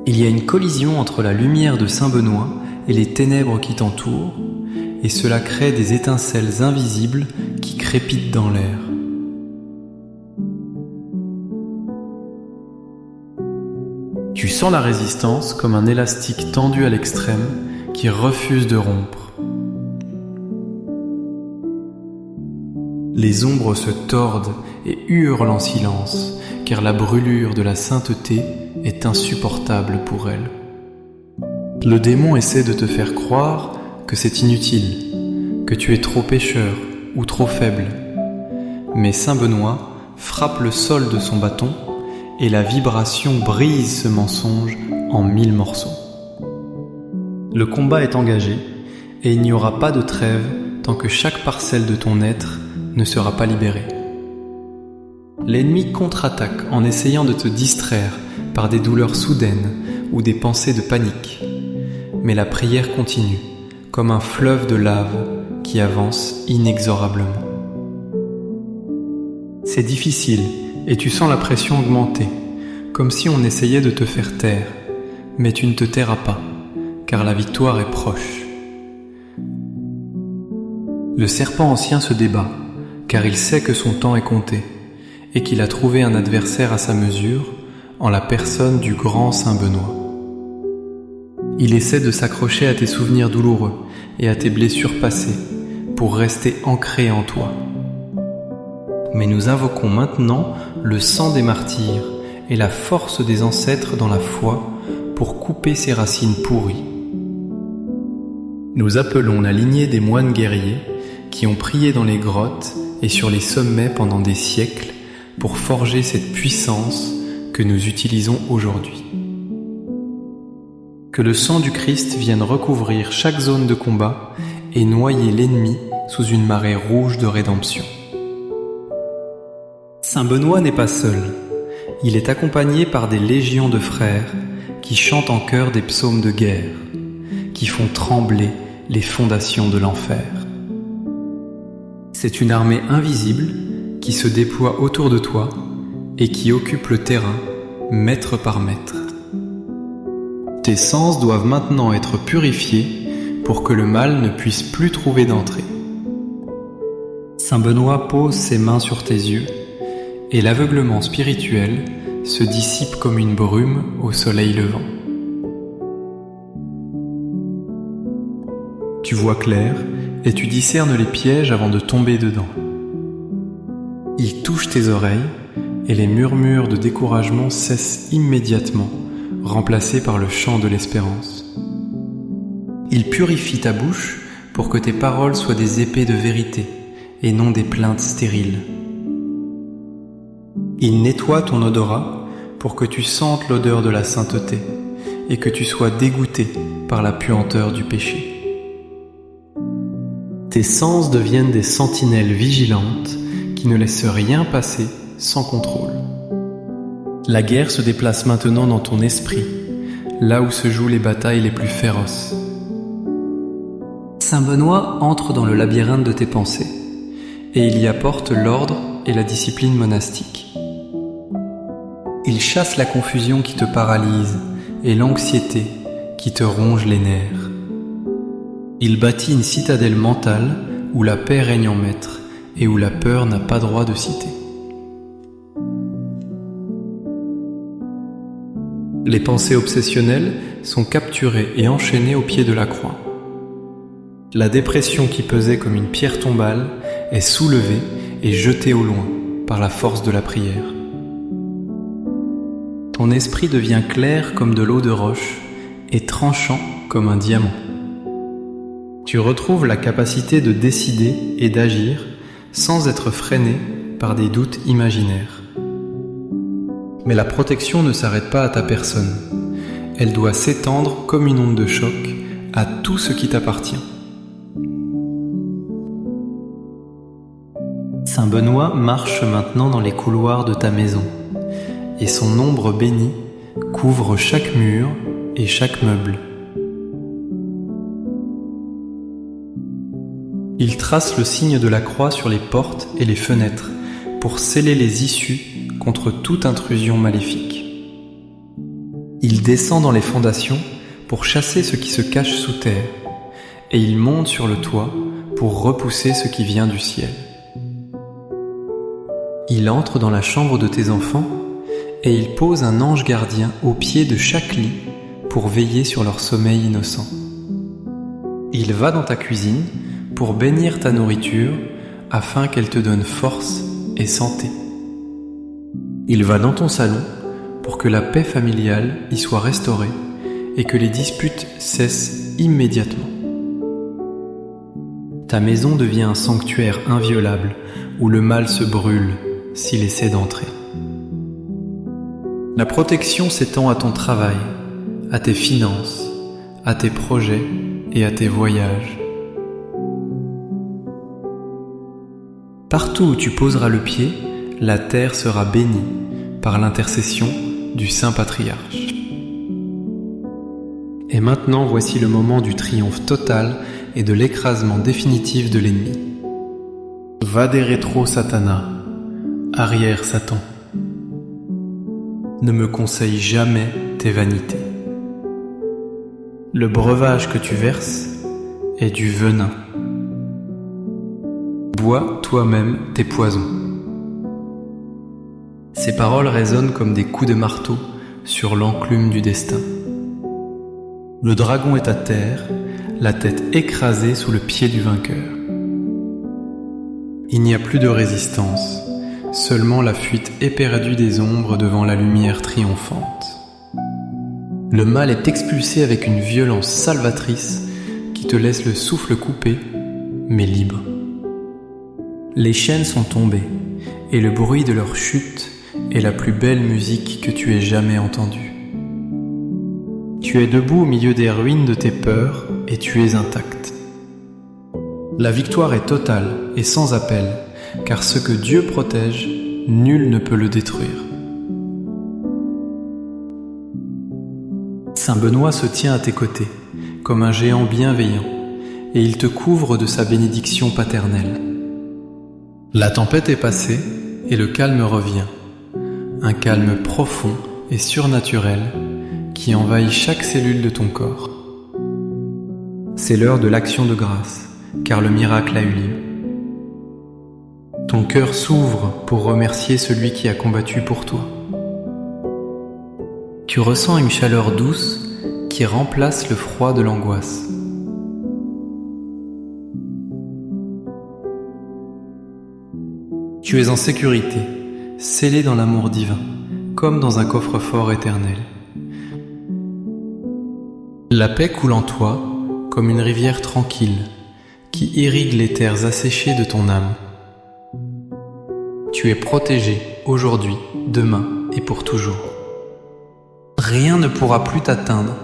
Il y a une collision entre la lumière de Saint Benoît et les ténèbres qui t'entourent, et cela crée des étincelles invisibles qui crépitent dans l'air. Tu sens la résistance comme un élastique tendu à l'extrême qui refuse de rompre. Les ombres se tordent et hurlent en silence, car la brûlure de la sainteté est insupportable pour elles. Le démon essaie de te faire croire que c'est inutile, que tu es trop pécheur ou trop faible. Mais Saint Benoît frappe le sol de son bâton et la vibration brise ce mensonge en 1000 morceaux. Le combat est engagé et il n'y aura pas de trêve tant que chaque parcelle de ton être ne sera pas libérée. L'ennemi contre-attaque en essayant de te distraire par des douleurs soudaines ou des pensées de panique. Mais la prière continue, comme un fleuve de lave qui avance inexorablement. C'est difficile et tu sens la pression augmenter, comme si on essayait de te faire taire, mais tu ne te tairas pas, car la victoire est proche. Le serpent ancien se débat, car il sait que son temps est compté, et qu'il a trouvé un adversaire à sa mesure, en la personne du grand Saint Benoît. Il essaie de s'accrocher à tes souvenirs douloureux et à tes blessures passées, pour rester ancré en toi. Mais nous invoquons maintenant le sang des martyrs et la force des ancêtres dans la foi pour couper ces racines pourries. Nous appelons la lignée des moines guerriers qui ont prié dans les grottes et sur les sommets pendant des siècles pour forger cette puissance que nous utilisons aujourd'hui. Que le sang du Christ vienne recouvrir chaque zone de combat et noyer l'ennemi sous une marée rouge de rédemption. Saint Benoît n'est pas seul. Il est accompagné par des légions de frères qui chantent en chœur des psaumes de guerre, qui font trembler les fondations de l'enfer. C'est une armée invisible qui se déploie autour de toi et qui occupe le terrain, mètre par mètre. Tes sens doivent maintenant être purifiés pour que le mal ne puisse plus trouver d'entrée. Saint Benoît pose ses mains sur tes yeux et l'aveuglement spirituel se dissipe comme une brume au soleil levant. Tu vois clair et tu discernes les pièges avant de tomber dedans. Ils touchent tes oreilles et les murmures de découragement cessent immédiatement, remplacés par le chant de l'espérance. Ils purifient ta bouche pour que tes paroles soient des épées de vérité et non des plaintes stériles. Ils nettoient ton odorat pour que tu sentes l'odeur de la sainteté et que tu sois dégoûté par la puanteur du péché. Tes sens deviennent des sentinelles vigilantes qui ne laissent rien passer sans contrôle. La guerre se déplace maintenant dans ton esprit, là où se jouent les batailles les plus féroces. Saint Benoît entre dans le labyrinthe de tes pensées et il y apporte l'ordre et la discipline monastique. Il chasse la confusion qui te paralyse et l'anxiété qui te ronge les nerfs. Il bâtit une citadelle mentale où la paix règne en maître et où la peur n'a pas droit de cité. Les pensées obsessionnelles sont capturées et enchaînées au pied de la croix. La dépression qui pesait comme une pierre tombale est soulevée et jetée au loin par la force de la prière. Ton esprit devient clair comme de l'eau de roche et tranchant comme un diamant. Tu retrouves la capacité de décider et d'agir sans être freiné par des doutes imaginaires. Mais la protection ne s'arrête pas à ta personne. Elle doit s'étendre comme une onde de choc à tout ce qui t'appartient. Saint Benoît marche maintenant dans les couloirs de ta maison, et son ombre bénie couvre chaque mur et chaque meuble. Il trace le signe de la croix sur les portes et les fenêtres pour sceller les issues contre toute intrusion maléfique. Il descend dans les fondations pour chasser ce qui se cache sous terre et il monte sur le toit pour repousser ce qui vient du ciel. Il entre dans la chambre de tes enfants et il pose un ange gardien au pied de chaque lit pour veiller sur leur sommeil innocent. Il va dans ta cuisine pour bénir ta nourriture afin qu'elle te donne force et santé. Il va dans ton salon pour que la paix familiale y soit restaurée et que les disputes cessent immédiatement. Ta maison devient un sanctuaire inviolable où le mal se brûle s'il essaie d'entrer. La protection s'étend à ton travail, à tes finances, à tes projets et à tes voyages. Partout où tu poseras le pied, la terre sera bénie par l'intercession du Saint Patriarche. Et maintenant, voici le moment du triomphe total et de l'écrasement définitif de l'ennemi. Vade retro Satana, arrière Satan. Ne me conseille jamais tes vanités. Le breuvage que tu verses est du venin. Bois toi-même tes poisons. Ces paroles résonnent comme des coups de marteau sur l'enclume du destin. Le dragon est à terre, la tête écrasée sous le pied du vainqueur. Il n'y a plus de résistance, seulement la fuite éperdue des ombres devant la lumière triomphante. Le mal est expulsé avec une violence salvatrice qui te laisse le souffle coupé, mais libre. Les chaînes sont tombées, et le bruit de leur chute est la plus belle musique que tu aies jamais entendue. Tu es debout au milieu des ruines de tes peurs, et tu es intact. La victoire est totale et sans appel, car ce que Dieu protège, nul ne peut le détruire. Saint Benoît se tient à tes côtés, comme un géant bienveillant, et il te couvre de sa bénédiction paternelle. La tempête est passée, et le calme revient, un calme profond et surnaturel qui envahit chaque cellule de ton corps. C'est l'heure de l'action de grâce, car le miracle a eu lieu. Ton cœur s'ouvre pour remercier celui qui a combattu pour toi. Tu ressens une chaleur douce qui remplace le froid de l'angoisse. Tu es en sécurité, scellé dans l'amour divin, comme dans un coffre-fort éternel. La paix coule en toi comme une rivière tranquille qui irrigue les terres asséchées de ton âme. Tu es protégé aujourd'hui, demain et pour toujours. Rien ne pourra plus t'atteindre,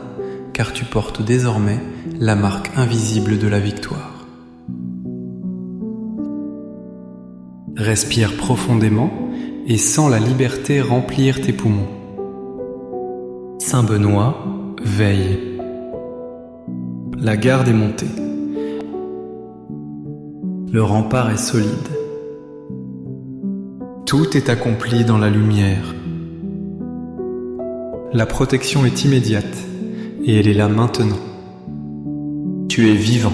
car tu portes désormais la marque invisible de la victoire. Respire profondément et sens la liberté remplir tes poumons. Saint Benoît veille. La garde est montée. Le rempart est solide. Tout est accompli dans la lumière. La protection est immédiate et elle est là maintenant. Tu es vivant.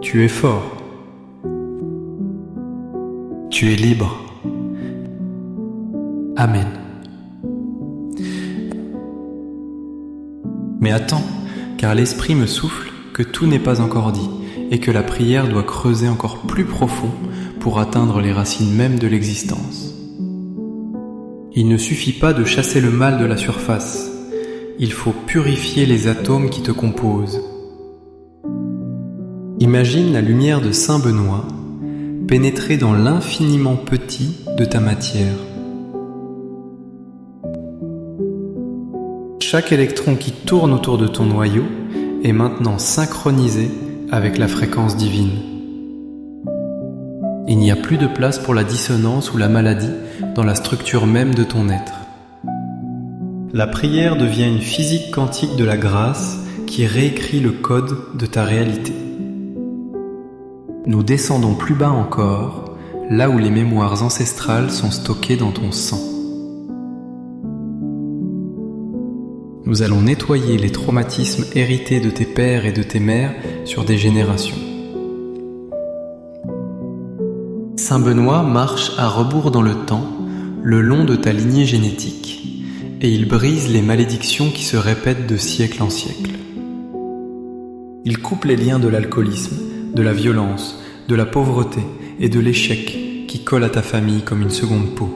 Tu es fort. Tu es libre. Amen. Mais attends, car l'Esprit me souffle que tout n'est pas encore dit et que la prière doit creuser encore plus profond pour atteindre les racines mêmes de l'existence. Il ne suffit pas de chasser le mal de la surface, il faut purifier les atomes qui te composent. Imagine la lumière de Saint Benoît pénétrer dans l'infiniment petit de ta matière. Chaque électron qui tourne autour de ton noyau est maintenant synchronisé avec la fréquence divine. Il n'y a plus de place pour la dissonance ou la maladie dans la structure même de ton être. La prière devient une physique quantique de la grâce qui réécrit le code de ta réalité. Nous descendons plus bas encore, là où les mémoires ancestrales sont stockées dans ton sang. Nous allons nettoyer les traumatismes hérités de tes pères et de tes mères sur des générations. Saint Benoît marche à rebours dans le temps, le long de ta lignée génétique, et il brise les malédictions qui se répètent de siècle en siècle. Il coupe les liens de l'alcoolisme, de la violence, de la pauvreté et de l'échec qui collent à ta famille comme une seconde peau.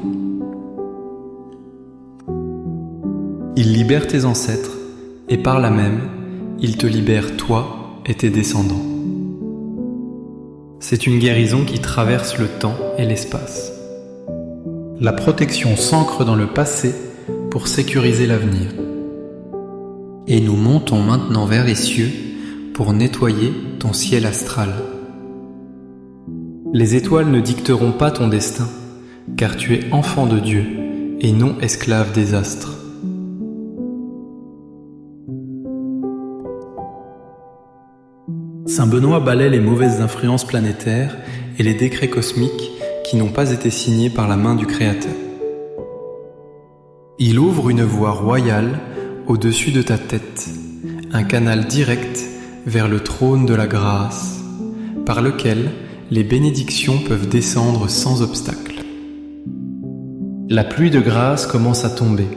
Il libère tes ancêtres et par là même, il te libère toi et tes descendants. C'est une guérison qui traverse le temps et l'espace. La protection s'ancre dans le passé pour sécuriser l'avenir. Et nous montons maintenant vers les cieux pour nettoyer ton ciel astral. Les étoiles ne dicteront pas ton destin, car tu es enfant de Dieu et non esclave des astres. Saint Benoît balaie les mauvaises influences planétaires et les décrets cosmiques qui n'ont pas été signés par la main du Créateur. Il ouvre une voie royale au-dessus de ta tête, un canal direct vers le trône de la grâce, par lequel les bénédictions peuvent descendre sans obstacle. La pluie de grâce commence à tomber,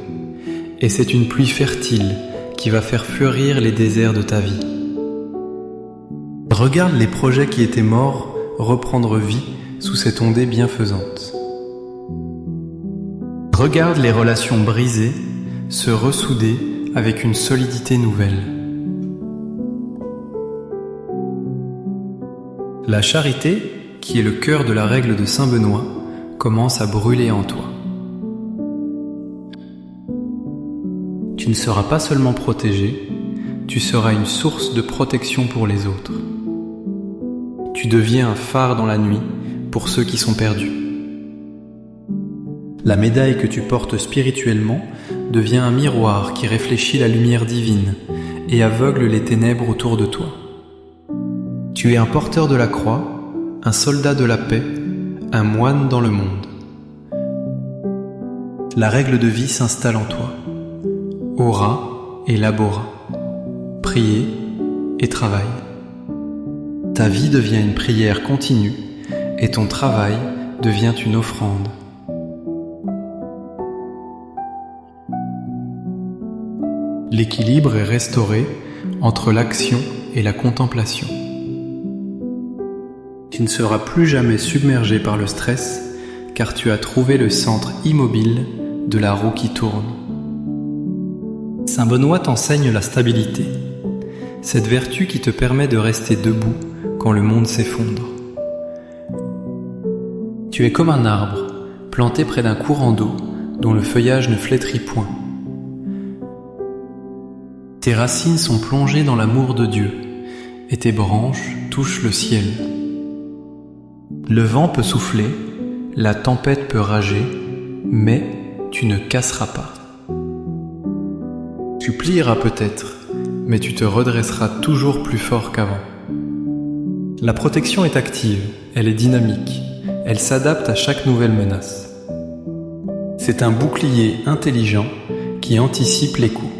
et c'est une pluie fertile qui va faire fleurir les déserts de ta vie. Regarde les projets qui étaient morts reprendre vie sous cette ondée bienfaisante. Regarde les relations brisées se ressouder avec une solidité nouvelle. La charité, qui est le cœur de la règle de Saint Benoît, commence à brûler en toi. Tu ne seras pas seulement protégé, tu seras une source de protection pour les autres. Tu deviens un phare dans la nuit pour ceux qui sont perdus. La médaille que tu portes spirituellement devient un miroir qui réfléchit la lumière divine et aveugle les ténèbres autour de toi. Tu es un porteur de la croix, un soldat de la paix, un moine dans le monde. La règle de vie s'installe en toi. Ora et labora. Prier et travail. Ta vie devient une prière continue et ton travail devient une offrande. L'équilibre est restauré entre l'action et la contemplation. Tu ne seras plus jamais submergé par le stress car tu as trouvé le centre immobile de la roue qui tourne. Saint Benoît t'enseigne la stabilité, cette vertu qui te permet de rester debout quand le monde s'effondre. Tu es comme un arbre planté près d'un courant d'eau dont le feuillage ne flétrit point. Tes racines sont plongées dans l'amour de Dieu et tes branches touchent le ciel. Le vent peut souffler, la tempête peut rager, mais tu ne casseras pas. Tu plieras peut-être, mais tu te redresseras toujours plus fort qu'avant. La protection est active, elle est dynamique, elle s'adapte à chaque nouvelle menace. C'est un bouclier intelligent qui anticipe les coups.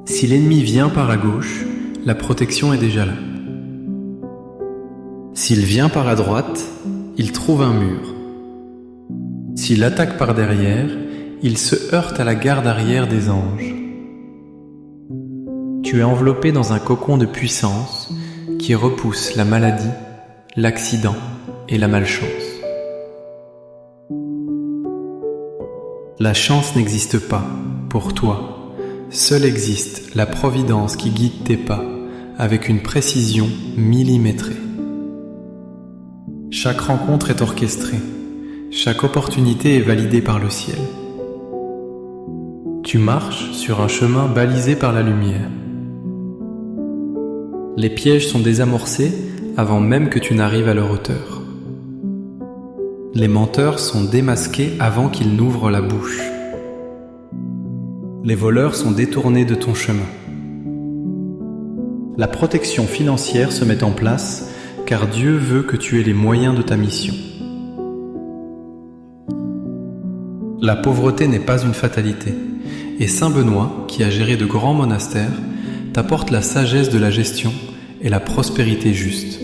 Si l'ennemi vient par la gauche, la protection est déjà là. S'il vient par la droite, il trouve un mur. S'il attaque par derrière, il se heurte à la garde arrière des anges. Tu es enveloppé dans un cocon de puissance qui repousse la maladie, l'accident et la malchance. La chance n'existe pas pour toi. Seule existe la providence qui guide tes pas avec une précision millimétrée. Chaque rencontre est orchestrée, chaque opportunité est validée par le ciel. Tu marches sur un chemin balisé par la lumière. Les pièges sont désamorcés avant même que tu n'arrives à leur hauteur. Les menteurs sont démasqués avant qu'ils n'ouvrent la bouche. Les voleurs sont détournés de ton chemin. La protection financière se met en place car Dieu veut que tu aies les moyens de ta mission. La pauvreté n'est pas une fatalité, et Saint Benoît, qui a géré de grands monastères, t'apporte la sagesse de la gestion et la prospérité juste.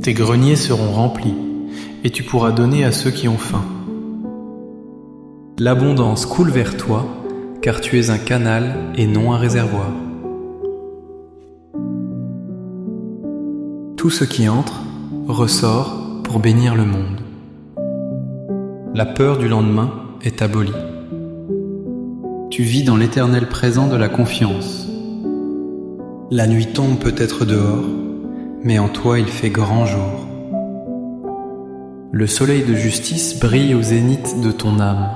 Tes greniers seront remplis, et tu pourras donner à ceux qui ont faim. L'abondance coule vers toi, car tu es un canal et non un réservoir. Tout ce qui entre ressort pour bénir le monde. La peur du lendemain est abolie. Tu vis dans l'éternel présent de la confiance. La nuit tombe peut-être dehors, mais en toi il fait grand jour. Le soleil de justice brille au zénith de ton âme.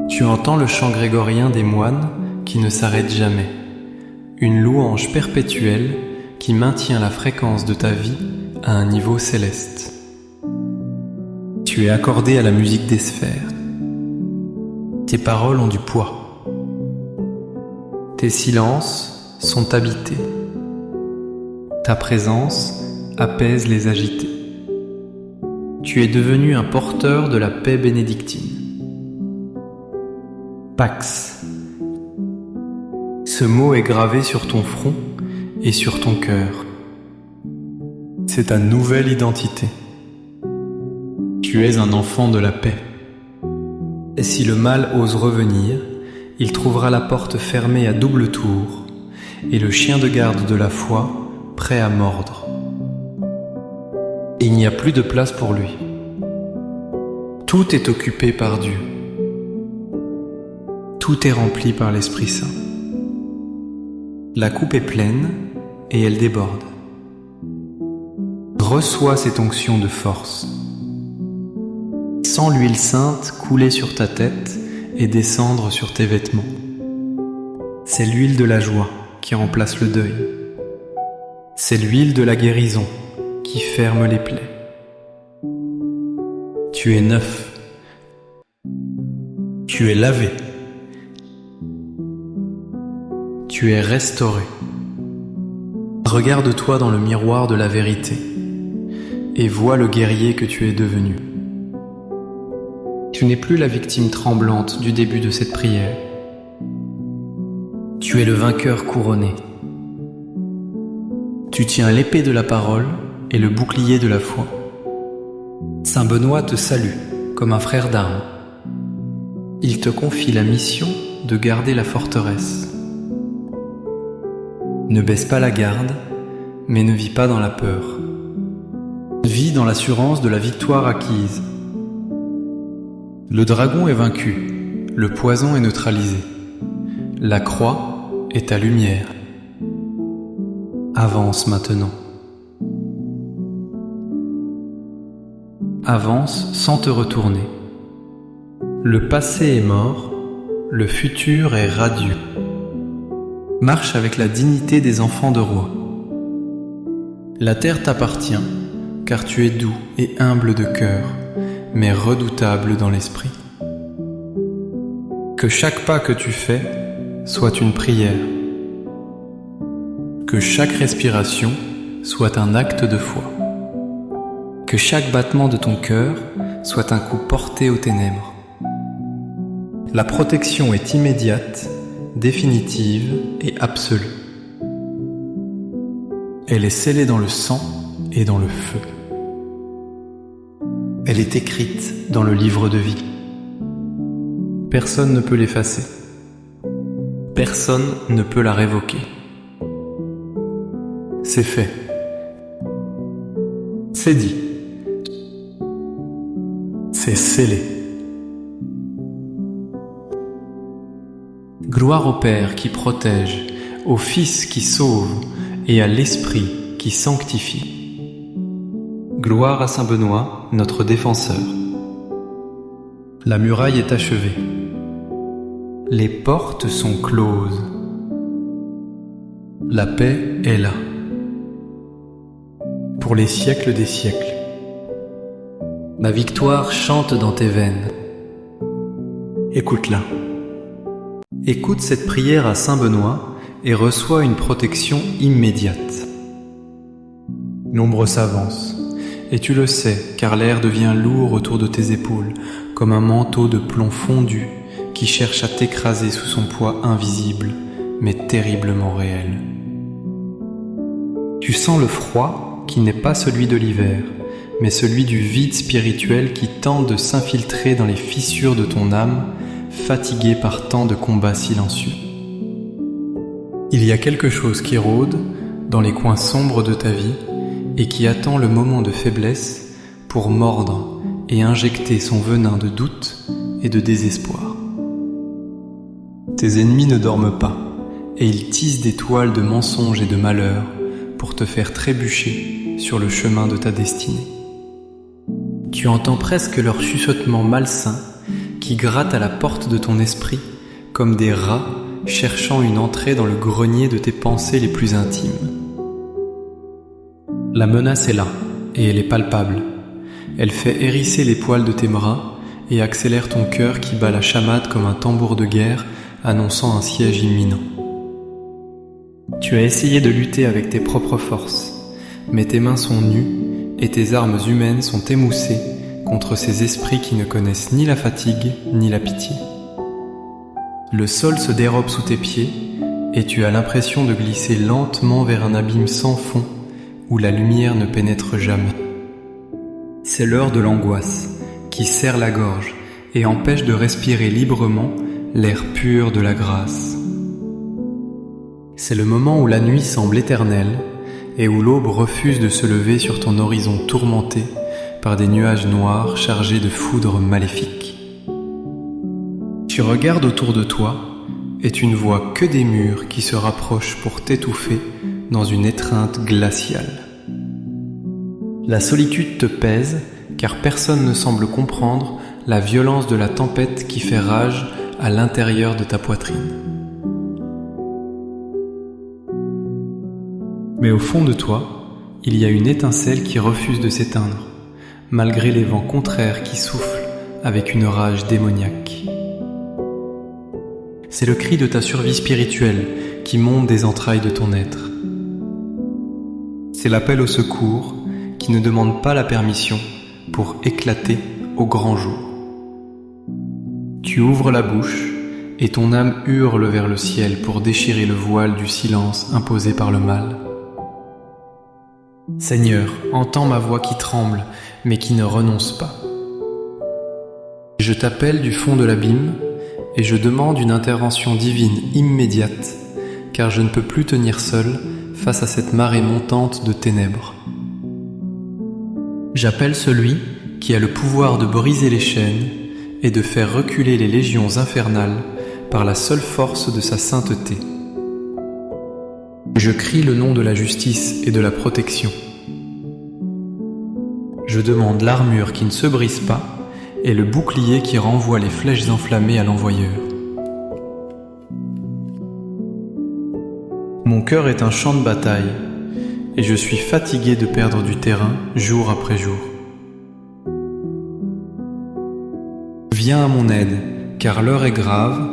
Tu entends le chant grégorien des moines qui ne s'arrête jamais, une louange perpétuelle qui maintient la fréquence de ta vie à un niveau céleste. Tu es accordé à la musique des sphères. Tes paroles ont du poids. Tes silences sont habités. Ta présence apaise les agités. Tu es devenu un porteur de la paix bénédictine. Pax. Ce mot est gravé sur ton front et sur ton cœur. C'est ta nouvelle identité. Tu es un enfant de la paix. Et si le mal ose revenir, il trouvera la porte fermée à double tour, et le chien de garde de la foi, prêt à mordre. Il n'y a plus de place pour lui. Tout est occupé par Dieu. Tout est rempli par l'Esprit Saint. La coupe est pleine et elle déborde. Reçois cette onction de force. Sens l'huile sainte couler sur ta tête et descendre sur tes vêtements. C'est l'huile de la joie qui remplace le deuil. C'est l'huile de la guérison qui ferme les plaies. Tu es neuf. Tu es lavé. Tu es restauré. Regarde-toi dans le miroir de la vérité et vois le guerrier que tu es devenu. Tu n'es plus la victime tremblante du début de cette prière. Tu es le vainqueur couronné. Tu tiens l'épée de la parole et le bouclier de la foi. Saint Benoît te salue comme un frère d'armes. Il te confie la mission de garder la forteresse. Ne baisse pas la garde, mais ne vis pas dans la peur. Vis dans l'assurance de la victoire acquise. Le dragon est vaincu, le poison est neutralisé. La croix est ta lumière. Avance maintenant. Avance sans te retourner. Le passé est mort, le futur est radieux. Marche avec la dignité des enfants de roi. La terre t'appartient, car tu es doux et humble de cœur, mais redoutable dans l'esprit. Que chaque pas que tu fais soit une prière. Que chaque respiration soit un acte de foi. Que chaque battement de ton cœur soit un coup porté aux ténèbres. La protection est immédiate, définitive et absolue. Elle est scellée dans le sang et dans le feu. Elle est écrite dans le livre de vie. Personne ne peut l'effacer. Personne ne peut la révoquer. C'est fait. C'est dit. C'est scellé. Gloire au Père qui protège, au Fils qui sauve et à l'Esprit qui sanctifie. Gloire à Saint Benoît, notre défenseur. La muraille est achevée. Les portes sont closes. La paix est là. Pour les siècles des siècles. La victoire chante dans tes veines. Écoute-la. Écoute cette prière à Saint Benoît et reçois une protection immédiate. L'ombre s'avance, et tu le sais, car l'air devient lourd autour de tes épaules, comme un manteau de plomb fondu qui cherche à t'écraser sous son poids invisible, mais terriblement réel. Tu sens le froid qui n'est pas celui de l'hiver, mais celui du vide spirituel qui tente de s'infiltrer dans les fissures de ton âme, fatigué par tant de combats silencieux. Il y a quelque chose qui rôde dans les coins sombres de ta vie et qui attend le moment de faiblesse pour mordre et injecter son venin de doute et de désespoir. Tes ennemis ne dorment pas et ils tissent des toiles de mensonges et de malheurs pour te faire trébucher sur le chemin de ta destinée. Tu entends presque leur chuchotement malsain qui grattent à la porte de ton esprit comme des rats cherchant une entrée dans le grenier de tes pensées les plus intimes. La menace est là, et elle est palpable. Elle fait hérisser les poils de tes bras et accélère ton cœur qui bat la chamade comme un tambour de guerre annonçant un siège imminent. Tu as essayé de lutter avec tes propres forces, mais tes mains sont nues et tes armes humaines sont émoussées contre ces esprits qui ne connaissent ni la fatigue ni la pitié. Le sol se dérobe sous tes pieds et tu as l'impression de glisser lentement vers un abîme sans fond où la lumière ne pénètre jamais. C'est l'heure de l'angoisse qui serre la gorge et empêche de respirer librement l'air pur de la grâce. C'est le moment où la nuit semble éternelle et où l'aube refuse de se lever sur ton horizon tourmenté par des nuages noirs chargés de foudres maléfiques. Tu regardes autour de toi et tu ne vois que des murs qui se rapprochent pour t'étouffer dans une étreinte glaciale. La solitude te pèse car personne ne semble comprendre la violence de la tempête qui fait rage à l'intérieur de ta poitrine. Mais au fond de toi, il y a une étincelle qui refuse de s'éteindre, malgré les vents contraires qui soufflent avec une rage démoniaque. C'est le cri de ta survie spirituelle qui monte des entrailles de ton être. C'est l'appel au secours qui ne demande pas la permission pour éclater au grand jour. Tu ouvres la bouche et ton âme hurle vers le ciel pour déchirer le voile du silence imposé par le mal. Seigneur, entends ma voix qui tremble, mais qui ne renonce pas. Je t'appelle du fond de l'abîme et je demande une intervention divine immédiate, car je ne peux plus tenir seul face à cette marée montante de ténèbres. J'appelle celui qui a le pouvoir de briser les chaînes et de faire reculer les légions infernales par la seule force de sa sainteté. Je crie le nom de la justice et de la protection. Je demande l'armure qui ne se brise pas et le bouclier qui renvoie les flèches enflammées à l'envoyeur. Mon cœur est un champ de bataille et je suis fatigué de perdre du terrain jour après jour. Viens à mon aide, car l'heure est grave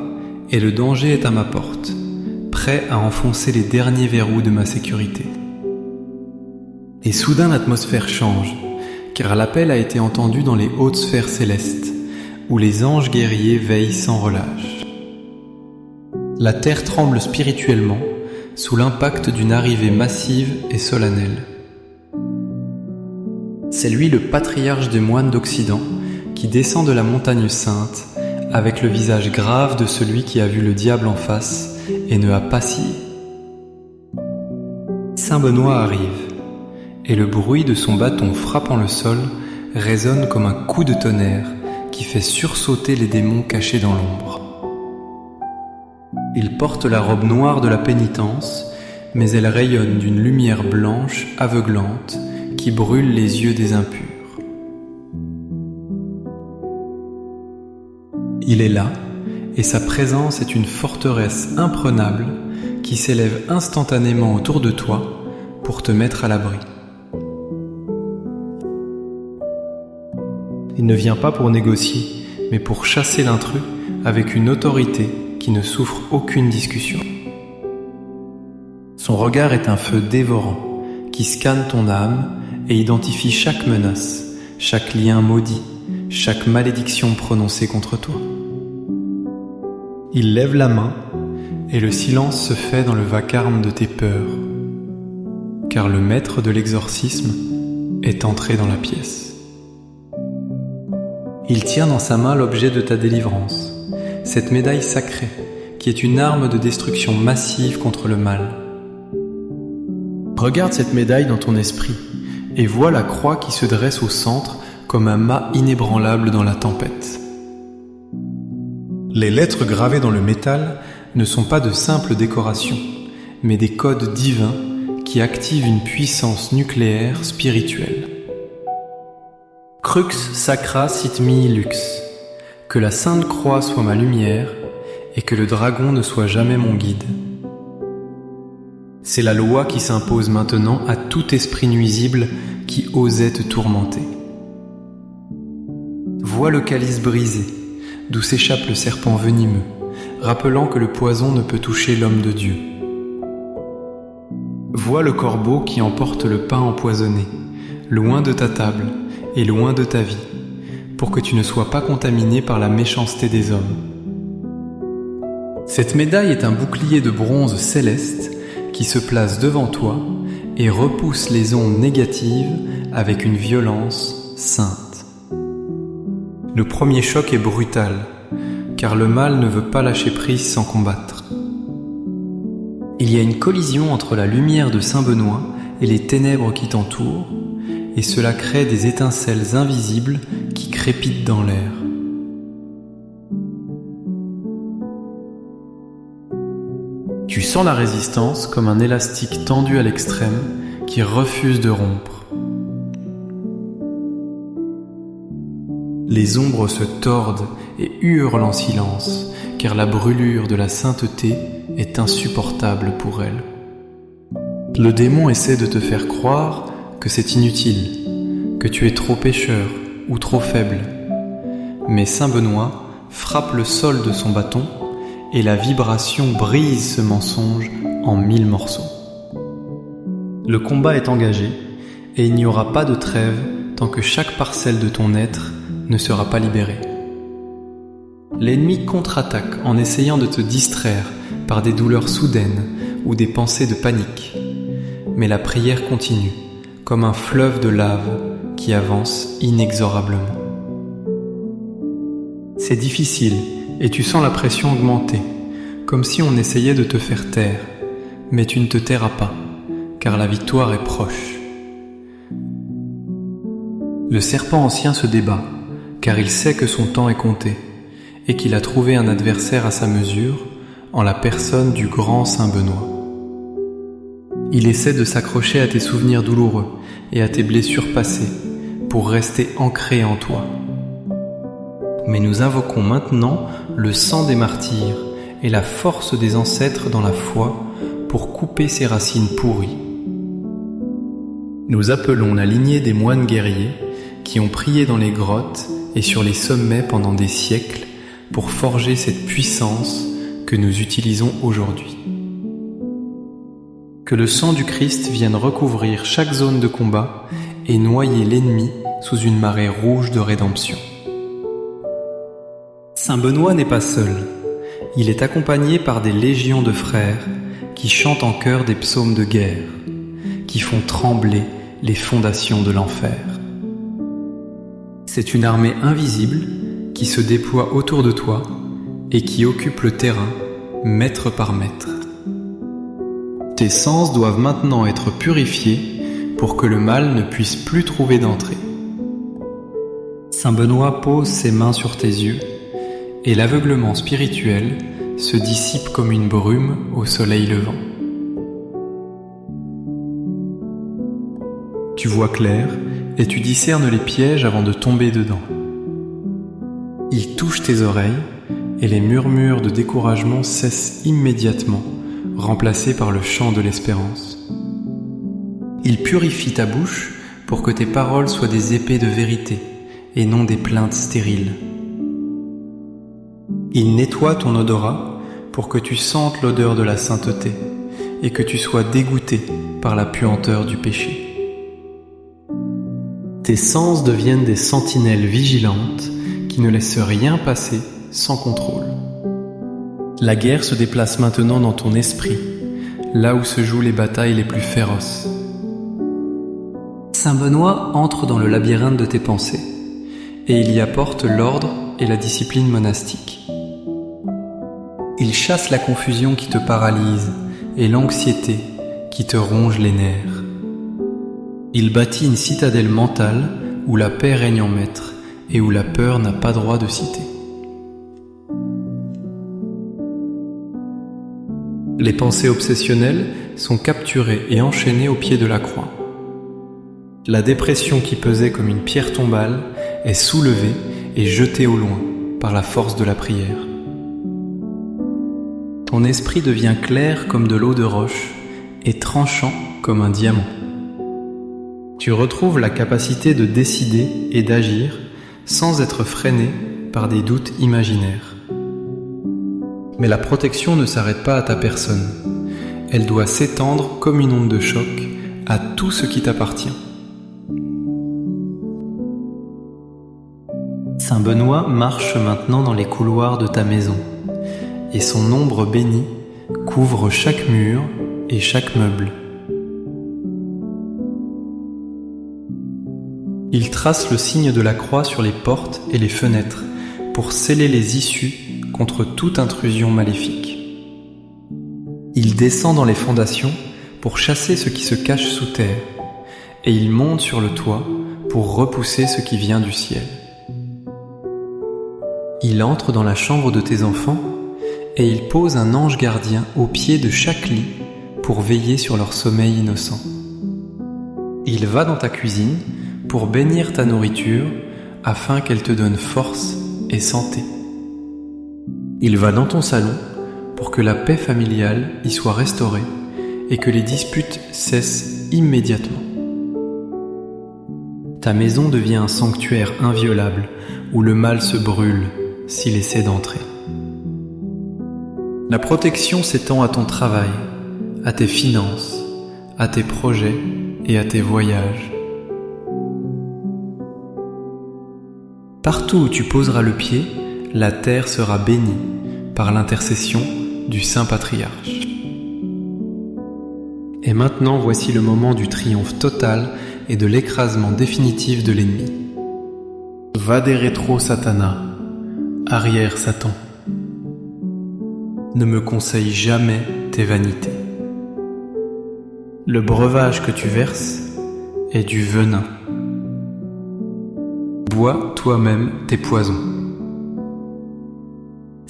et le danger est à ma porte, prêt à enfoncer les derniers verrous de ma sécurité. Et soudain l'atmosphère change, car l'appel a été entendu dans les hautes sphères célestes, où les anges guerriers veillent sans relâche. La terre tremble spirituellement sous l'impact d'une arrivée massive et solennelle. C'est lui le patriarche des moines d'Occident qui descend de la montagne sainte avec le visage grave de celui qui a vu le diable en face et ne a pas scié. Saint Benoît arrive, et le bruit de son bâton frappant le sol résonne comme un coup de tonnerre qui fait sursauter les démons cachés dans l'ombre. Il porte la robe noire de la pénitence, mais elle rayonne d'une lumière blanche aveuglante qui brûle les yeux des impurs. Il est là, et sa présence est une forteresse imprenable qui s'élève instantanément autour de toi pour te mettre à l'abri. Il ne vient pas pour négocier, mais pour chasser l'intrus avec une autorité qui ne souffre aucune discussion. Son regard est un feu dévorant qui scanne ton âme et identifie chaque menace, chaque lien maudit, chaque malédiction prononcée contre toi. Il lève la main et le silence se fait dans le vacarme de tes peurs, car le maître de l'exorcisme est entré dans la pièce. Il tient dans sa main l'objet de ta délivrance, cette médaille sacrée qui est une arme de destruction massive contre le mal. Regarde cette médaille dans ton esprit et vois la croix qui se dresse au centre comme un mât inébranlable dans la tempête. Les lettres gravées dans le métal ne sont pas de simples décorations, mais des codes divins qui activent une puissance nucléaire spirituelle. Crux sacra sit mihi lux, que la sainte croix soit ma lumière et que le dragon ne soit jamais mon guide. C'est la loi qui s'impose maintenant à tout esprit nuisible qui osait te tourmenter. Vois le calice brisé, d'où s'échappe le serpent venimeux, rappelant que le poison ne peut toucher l'homme de Dieu. Vois le corbeau qui emporte le pain empoisonné, loin de ta table et loin de ta vie, pour que tu ne sois pas contaminé par la méchanceté des hommes. Cette médaille est un bouclier de bronze céleste qui se place devant toi et repousse les ondes négatives avec une violence sainte. Le premier choc est brutal, car le mal ne veut pas lâcher prise sans combattre. Il y a une collision entre la lumière de Saint Benoît et les ténèbres qui t'entourent, et cela crée des étincelles invisibles qui crépitent dans l'air. Tu sens la résistance comme un élastique tendu à l'extrême qui refuse de rompre. Les ombres se tordent et hurlent en silence, car la brûlure de la sainteté est insupportable pour elles. Le démon essaie de te faire croire que c'est inutile, que tu es trop pécheur ou trop faible. Mais Saint Benoît frappe le sol de son bâton et la vibration brise ce mensonge en 1000 morceaux. Le combat est engagé et il n'y aura pas de trêve tant que chaque parcelle de ton être ne sera pas libérée. L'ennemi contre-attaque en essayant de te distraire par des douleurs soudaines ou des pensées de panique. Mais la prière continue, comme un fleuve de lave qui avance inexorablement. C'est difficile et tu sens la pression augmenter, comme si on essayait de te faire taire, mais tu ne te tairas pas, car la victoire est proche. Le serpent ancien se débat, car il sait que son temps est compté, et qu'il a trouvé un adversaire à sa mesure, en la personne du grand Saint Benoît. Il essaie de s'accrocher à tes souvenirs douloureux et à tes blessures passées, pour rester ancré en toi. Mais nous invoquons maintenant le sang des martyrs et la force des ancêtres dans la foi pour couper ces racines pourries. Nous appelons la lignée des moines guerriers qui ont prié dans les grottes et sur les sommets pendant des siècles pour forger cette puissance que nous utilisons aujourd'hui. Que le sang du Christ vienne recouvrir chaque zone de combat et noyer l'ennemi sous une marée rouge de rédemption. Saint Benoît n'est pas seul, il est accompagné par des légions de frères qui chantent en chœur des psaumes de guerre, qui font trembler les fondations de l'enfer. C'est une armée invisible qui se déploie autour de toi et qui occupe le terrain, mètre par mètre. Tes sens doivent maintenant être purifiés pour que le mal ne puisse plus trouver d'entrée. Saint Benoît pose ses mains sur tes yeux et l'aveuglement spirituel se dissipe comme une brume au soleil levant. Tu vois clair et tu discernes les pièges avant de tomber dedans. Il touche tes oreilles et les murmures de découragement cessent immédiatement, remplacés par le chant de l'espérance. Il purifie ta bouche pour que tes paroles soient des épées de vérité et non des plaintes stériles. Il nettoie ton odorat pour que tu sentes l'odeur de la sainteté et que tu sois dégoûté par la puanteur du péché. Tes sens deviennent des sentinelles vigilantes qui ne laissent rien passer sans contrôle. La guerre se déplace maintenant dans ton esprit, là où se jouent les batailles les plus féroces. Saint Benoît entre dans le labyrinthe de tes pensées et il y apporte l'ordre et la discipline monastique. Il chasse la confusion qui te paralyse et l'anxiété qui te ronge les nerfs. Il bâtit une citadelle mentale où la paix règne en maître et où la peur n'a pas droit de cité. Les pensées obsessionnelles sont capturées et enchaînées au pied de la croix. La dépression qui pesait comme une pierre tombale est soulevée et jetée au loin par la force de la prière. Ton esprit devient clair comme de l'eau de roche et tranchant comme un diamant. Tu retrouves la capacité de décider et d'agir sans être freiné par des doutes imaginaires. Mais la protection ne s'arrête pas à ta personne. Elle doit s'étendre comme une onde de choc à tout ce qui t'appartient. Saint Benoît marche maintenant dans les couloirs de ta maison, et son ombre bénie couvre chaque mur et chaque meuble. Il trace le signe de la croix sur les portes et les fenêtres pour sceller les issues contre toute intrusion maléfique. Il descend dans les fondations pour chasser ce qui se cache sous terre, et il monte sur le toit pour repousser ce qui vient du ciel. Il entre dans la chambre de tes enfants et il pose un ange gardien au pied de chaque lit pour veiller sur leur sommeil innocent. Il va dans ta cuisine pour bénir ta nourriture afin qu'elle te donne force et santé. Il va dans ton salon pour que la paix familiale y soit restaurée et que les disputes cessent immédiatement. Ta maison devient un sanctuaire inviolable où le mal se brûle s'il essaie d'entrer. La protection s'étend à ton travail, à tes finances, à tes projets et à tes voyages. Partout où tu poseras le pied, la terre sera bénie par l'intercession du Saint Patriarche. Et maintenant, voici le moment du triomphe total et de l'écrasement définitif de l'ennemi. Vade retro Satana, arrière Satan. Ne me conseille jamais tes vanités. Le breuvage que tu verses est du venin. Bois toi-même tes poisons.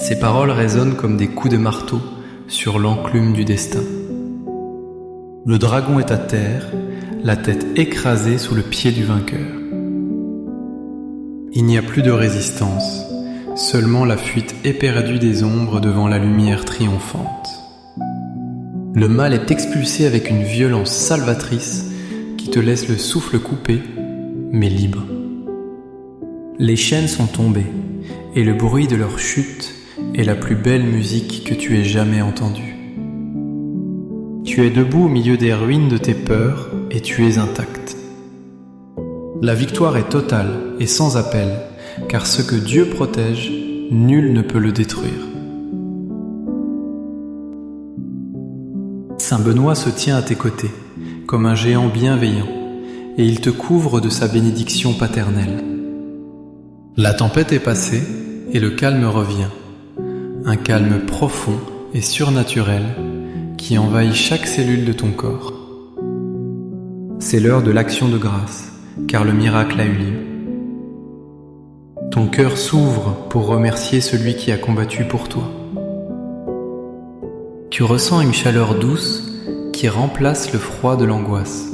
Ces paroles résonnent comme des coups de marteau sur l'enclume du destin. Le dragon est à terre, la tête écrasée sous le pied du vainqueur. Il n'y a plus de résistance, seulement la fuite éperdue des ombres devant la lumière triomphante. Le mal est expulsé avec une violence salvatrice qui te laisse le souffle coupé, mais libre. Les chaînes sont tombées, et le bruit de leur chute est la plus belle musique que tu aies jamais entendue. Tu es debout au milieu des ruines de tes peurs, et tu es intact. La victoire est totale et sans appel, car ce que Dieu protège, nul ne peut le détruire. Saint Benoît se tient à tes côtés, comme un géant bienveillant, et il te couvre de sa bénédiction paternelle. La tempête est passée et le calme revient, un calme profond et surnaturel qui envahit chaque cellule de ton corps. C'est l'heure de l'action de grâce, car le miracle a eu lieu. Ton cœur s'ouvre pour remercier celui qui a combattu pour toi. Tu ressens une chaleur douce qui remplace le froid de l'angoisse.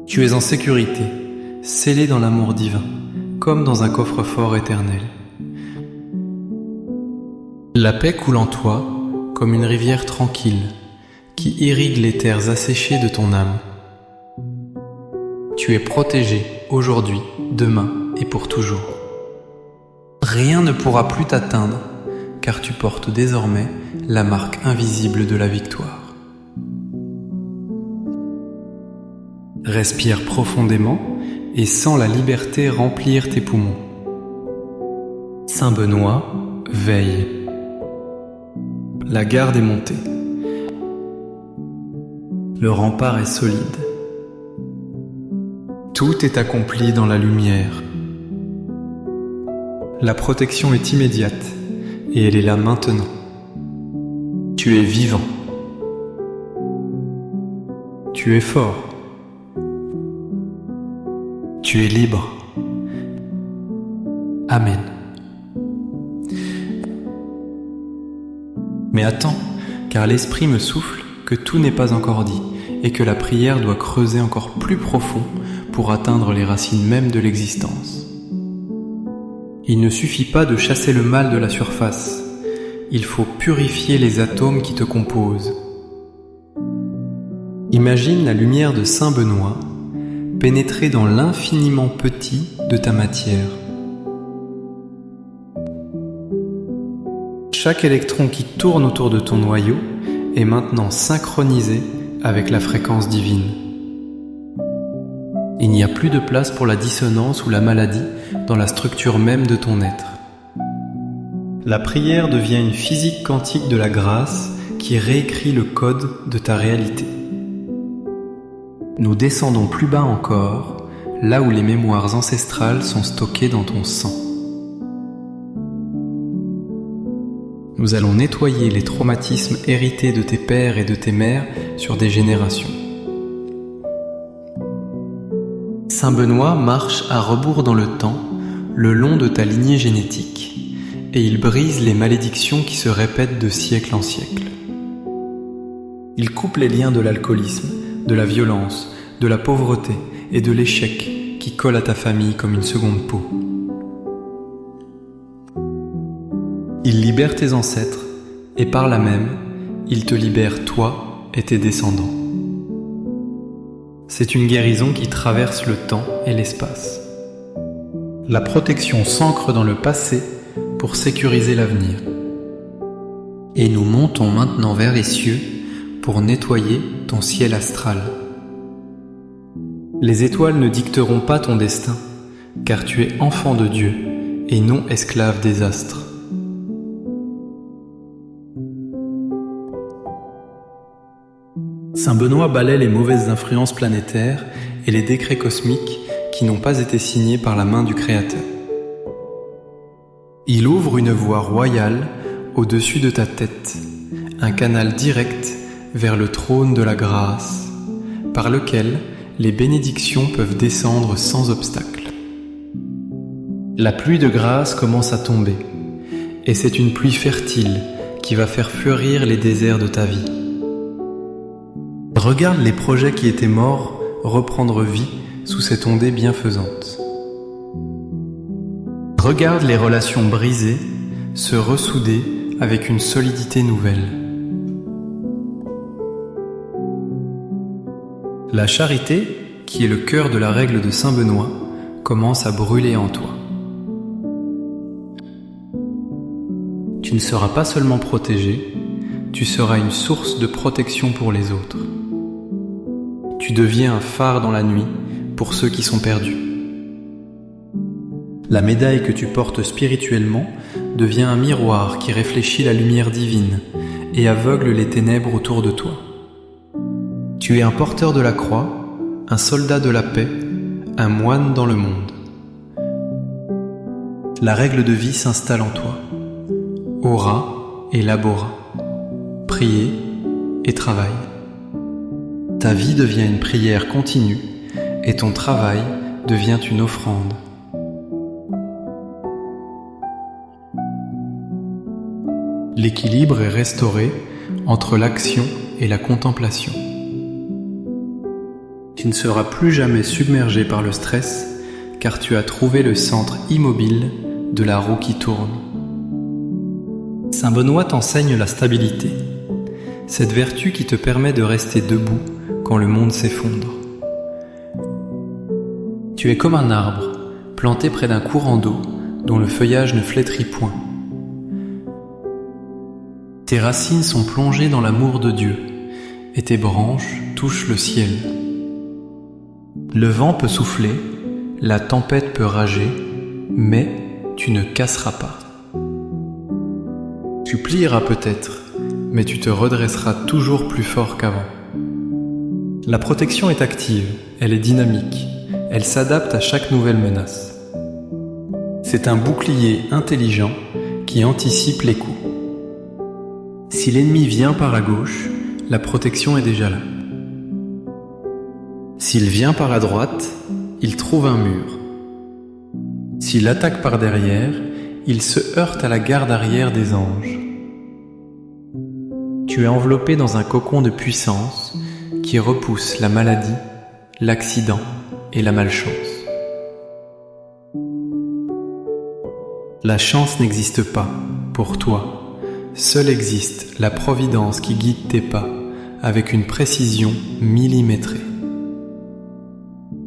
Tu es en sécurité, scellé dans l'amour divin, comme dans un coffre-fort éternel. La paix coule en toi comme une rivière tranquille qui irrigue les terres asséchées de ton âme. Tu es protégé aujourd'hui, demain et pour toujours. Rien ne pourra plus t'atteindre car tu portes désormais la marque invisible de la victoire. Respire profondément et sens la liberté remplir tes poumons. Saint Benoît veille. La garde est montée. Le rempart est solide. Tout est accompli dans la lumière. La protection est immédiate et elle est là maintenant. Tu es vivant. Tu es fort. Tu es libre. Amen. Mais attends, car l'Esprit me souffle que tout n'est pas encore dit et que la prière doit creuser encore plus profond pour atteindre les racines mêmes de l'existence. Il ne suffit pas de chasser le mal de la surface, il faut purifier les atomes qui te composent. Imagine la lumière de Saint Benoît pénétrer dans l'infiniment petit de ta matière. Chaque électron qui tourne autour de ton noyau est maintenant synchronisé avec la fréquence divine. Il n'y a plus de place pour la dissonance ou la maladie dans la structure même de ton être. La prière devient une physique quantique de la grâce qui réécrit le code de ta réalité. Nous descendons plus bas encore, là où les mémoires ancestrales sont stockées dans ton sang. Nous allons nettoyer les traumatismes hérités de tes pères et de tes mères sur des générations. Saint Benoît marche à rebours dans le temps, le long de ta lignée génétique, et il brise les malédictions qui se répètent de siècle en siècle. Il coupe les liens de l'alcoolisme, de la violence, de la pauvreté et de l'échec qui collent à ta famille comme une seconde peau. Il libère tes ancêtres et par là même, il te libère toi et tes descendants. C'est une guérison qui traverse le temps et l'espace. La protection s'ancre dans le passé pour sécuriser l'avenir. Et nous montons maintenant vers les cieux pour nettoyer ton ciel astral. Les étoiles ne dicteront pas ton destin, car tu es enfant de Dieu et non esclave des astres. Saint Benoît balaie les mauvaises influences planétaires et les décrets cosmiques qui n'ont pas été signés par la main du Créateur. Il ouvre une voie royale au-dessus de ta tête, un canal direct vers le trône de la grâce, par lequel les bénédictions peuvent descendre sans obstacle. La pluie de grâce commence à tomber, et c'est une pluie fertile qui va faire fleurir les déserts de ta vie. Regarde les projets qui étaient morts reprendre vie sous cette ondée bienfaisante. Regarde les relations brisées se ressouder avec une solidité nouvelle. La charité, qui est le cœur de la règle de Saint Benoît, commence à brûler en toi. Tu ne seras pas seulement protégé, tu seras une source de protection pour les autres. Tu deviens un phare dans la nuit pour ceux qui sont perdus. La médaille que tu portes spirituellement devient un miroir qui réfléchit la lumière divine et aveugle les ténèbres autour de toi. Tu es un porteur de la croix, un soldat de la paix, un moine dans le monde. La règle de vie s'installe en toi. Ora et labora. Prier et travail. Ta vie devient une prière continue et ton travail devient une offrande. L'équilibre est restauré entre l'action et la contemplation. Tu ne seras plus jamais submergé par le stress car tu as trouvé le centre immobile de la roue qui tourne. Saint Benoît t'enseigne la stabilité, cette vertu qui te permet de rester debout quand le monde s'effondre. Tu es comme un arbre planté près d'un courant d'eau dont le feuillage ne flétrit point. Tes racines sont plongées dans l'amour de Dieu et tes branches touchent le ciel. Le vent peut souffler, la tempête peut rager, mais tu ne casseras pas. Tu plieras peut-être, mais tu te redresseras toujours plus fort qu'avant. La protection est active, elle est dynamique, elle s'adapte à chaque nouvelle menace. C'est un bouclier intelligent qui anticipe les coups. Si l'ennemi vient par la gauche, la protection est déjà là. S'il vient par la droite, il trouve un mur. S'il attaque par derrière, il se heurte à la garde arrière des anges. Tu es enveloppé dans un cocon de puissance qui repousse la maladie, l'accident et la malchance. La chance n'existe pas pour toi. Seule existe la providence qui guide tes pas avec une précision millimétrée.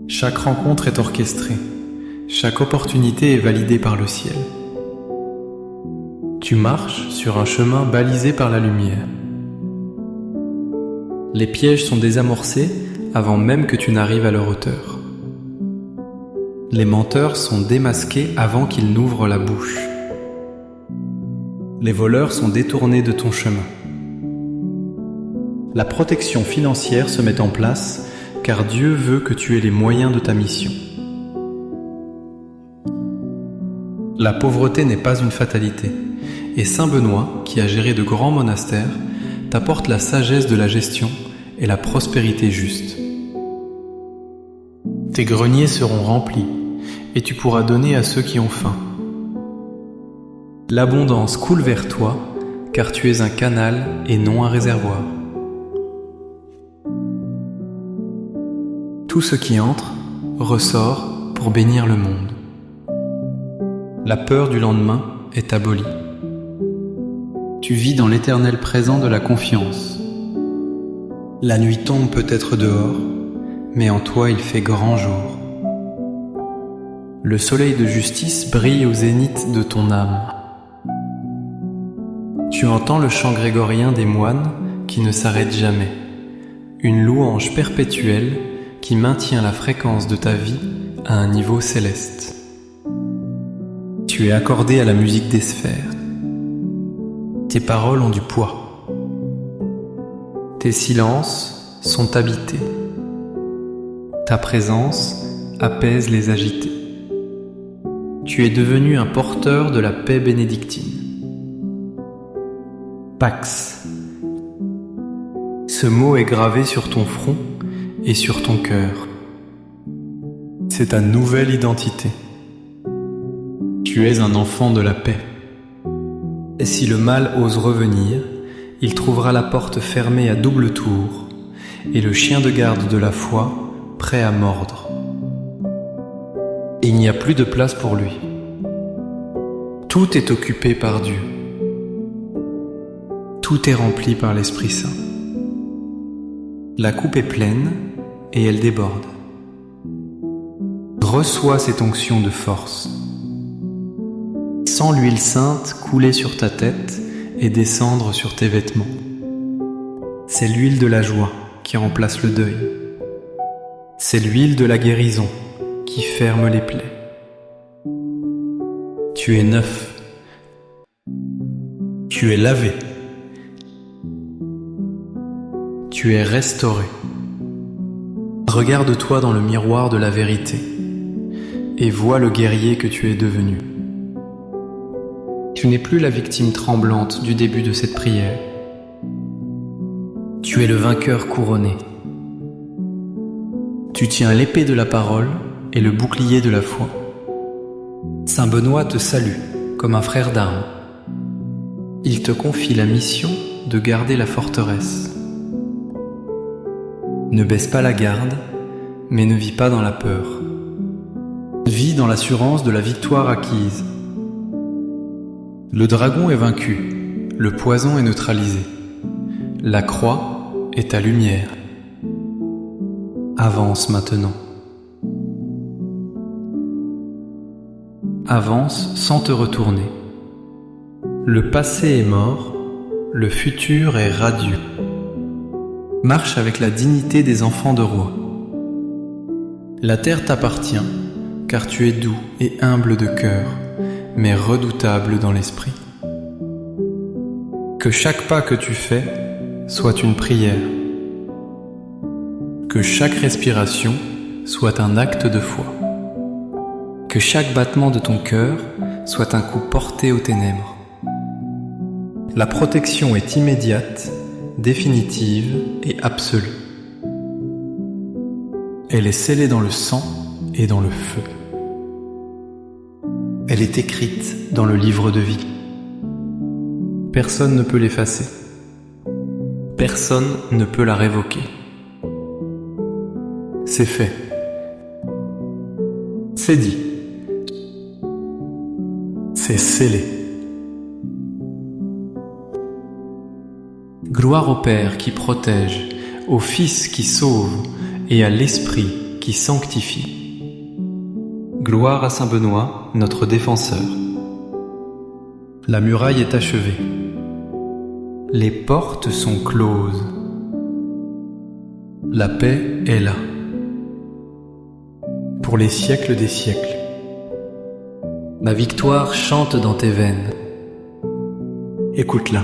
Chaque rencontre est orchestrée, chaque opportunité est validée par le ciel. Tu marches sur un chemin balisé par la lumière. Les pièges sont désamorcés avant même que tu n'arrives à leur hauteur. Les menteurs sont démasqués avant qu'ils n'ouvrent la bouche. Les voleurs sont détournés de ton chemin. La protection financière se met en place car Dieu veut que tu aies les moyens de ta mission. La pauvreté n'est pas une fatalité et saint Benoît, qui a géré de grands monastères, t'apporte la sagesse de la gestion et la prospérité juste. Tes greniers seront remplis, et tu pourras donner à ceux qui ont faim. L'abondance coule vers toi, car tu es un canal et non un réservoir. Tout ce qui entre ressort pour bénir le monde. La peur du lendemain est abolie. Tu vis dans l'éternel présent de la confiance. La nuit tombe peut-être dehors, mais en toi il fait grand jour. Le soleil de justice brille au zénith de ton âme. Tu entends le chant grégorien des moines qui ne s'arrête jamais, une louange perpétuelle qui maintient la fréquence de ta vie à un niveau céleste. Tu es accordé à la musique des sphères. Tes paroles ont du poids. Tes silences sont habités. Ta présence apaise les agités. Tu es devenu un porteur de la paix bénédictine. Pax. Ce mot est gravé sur ton front et sur ton cœur. C'est ta nouvelle identité. Tu es un enfant de la paix. Et si le mal ose revenir, il trouvera la porte fermée à double tour et le chien de garde de la foi prêt à mordre. Il n'y a plus de place pour lui. Tout est occupé par Dieu. Tout est rempli par l'Esprit Saint. La coupe est pleine et elle déborde. Reçois cette onction de force. Sens l'huile sainte couler sur ta tête et descendre sur tes vêtements. C'est l'huile de la joie qui remplace le deuil. C'est l'huile de la guérison qui ferme les plaies. Tu es neuf. Tu es lavé. Tu es restauré. Regarde-toi dans le miroir de la vérité et vois le guerrier que tu es devenu. Tu n'es plus la victime tremblante du début de cette prière. Tu es le vainqueur couronné. Tu tiens l'épée de la parole et le bouclier de la foi. Saint Benoît te salue comme un frère d'armes. Il te confie la mission de garder la forteresse. Ne baisse pas la garde, mais ne vis pas dans la peur. Vis dans l'assurance de la victoire acquise. Le dragon est vaincu, le poison est neutralisé. La croix est ta lumière. Avance maintenant. Avance sans te retourner. Le passé est mort, le futur est radieux. Marche avec la dignité des enfants de roi. La terre t'appartient, car tu es doux et humble de cœur, mais redoutable dans l'esprit. Que chaque pas que tu fais soit une prière. Que chaque respiration soit un acte de foi. Que chaque battement de ton cœur soit un coup porté aux ténèbres. La protection est immédiate, définitive et absolue. Elle est scellée dans le sang et dans le feu. Elle est écrite dans le livre de vie. Personne ne peut l'effacer. Personne ne peut la révoquer. C'est fait. C'est dit. C'est scellé. Gloire au Père qui protège, au Fils qui sauve et à l'Esprit qui sanctifie. Gloire à Saint Benoît, notre défenseur. La muraille est achevée. Les portes sont closes. La paix est là. Pour les siècles des siècles. La victoire chante dans tes veines. Écoute-la.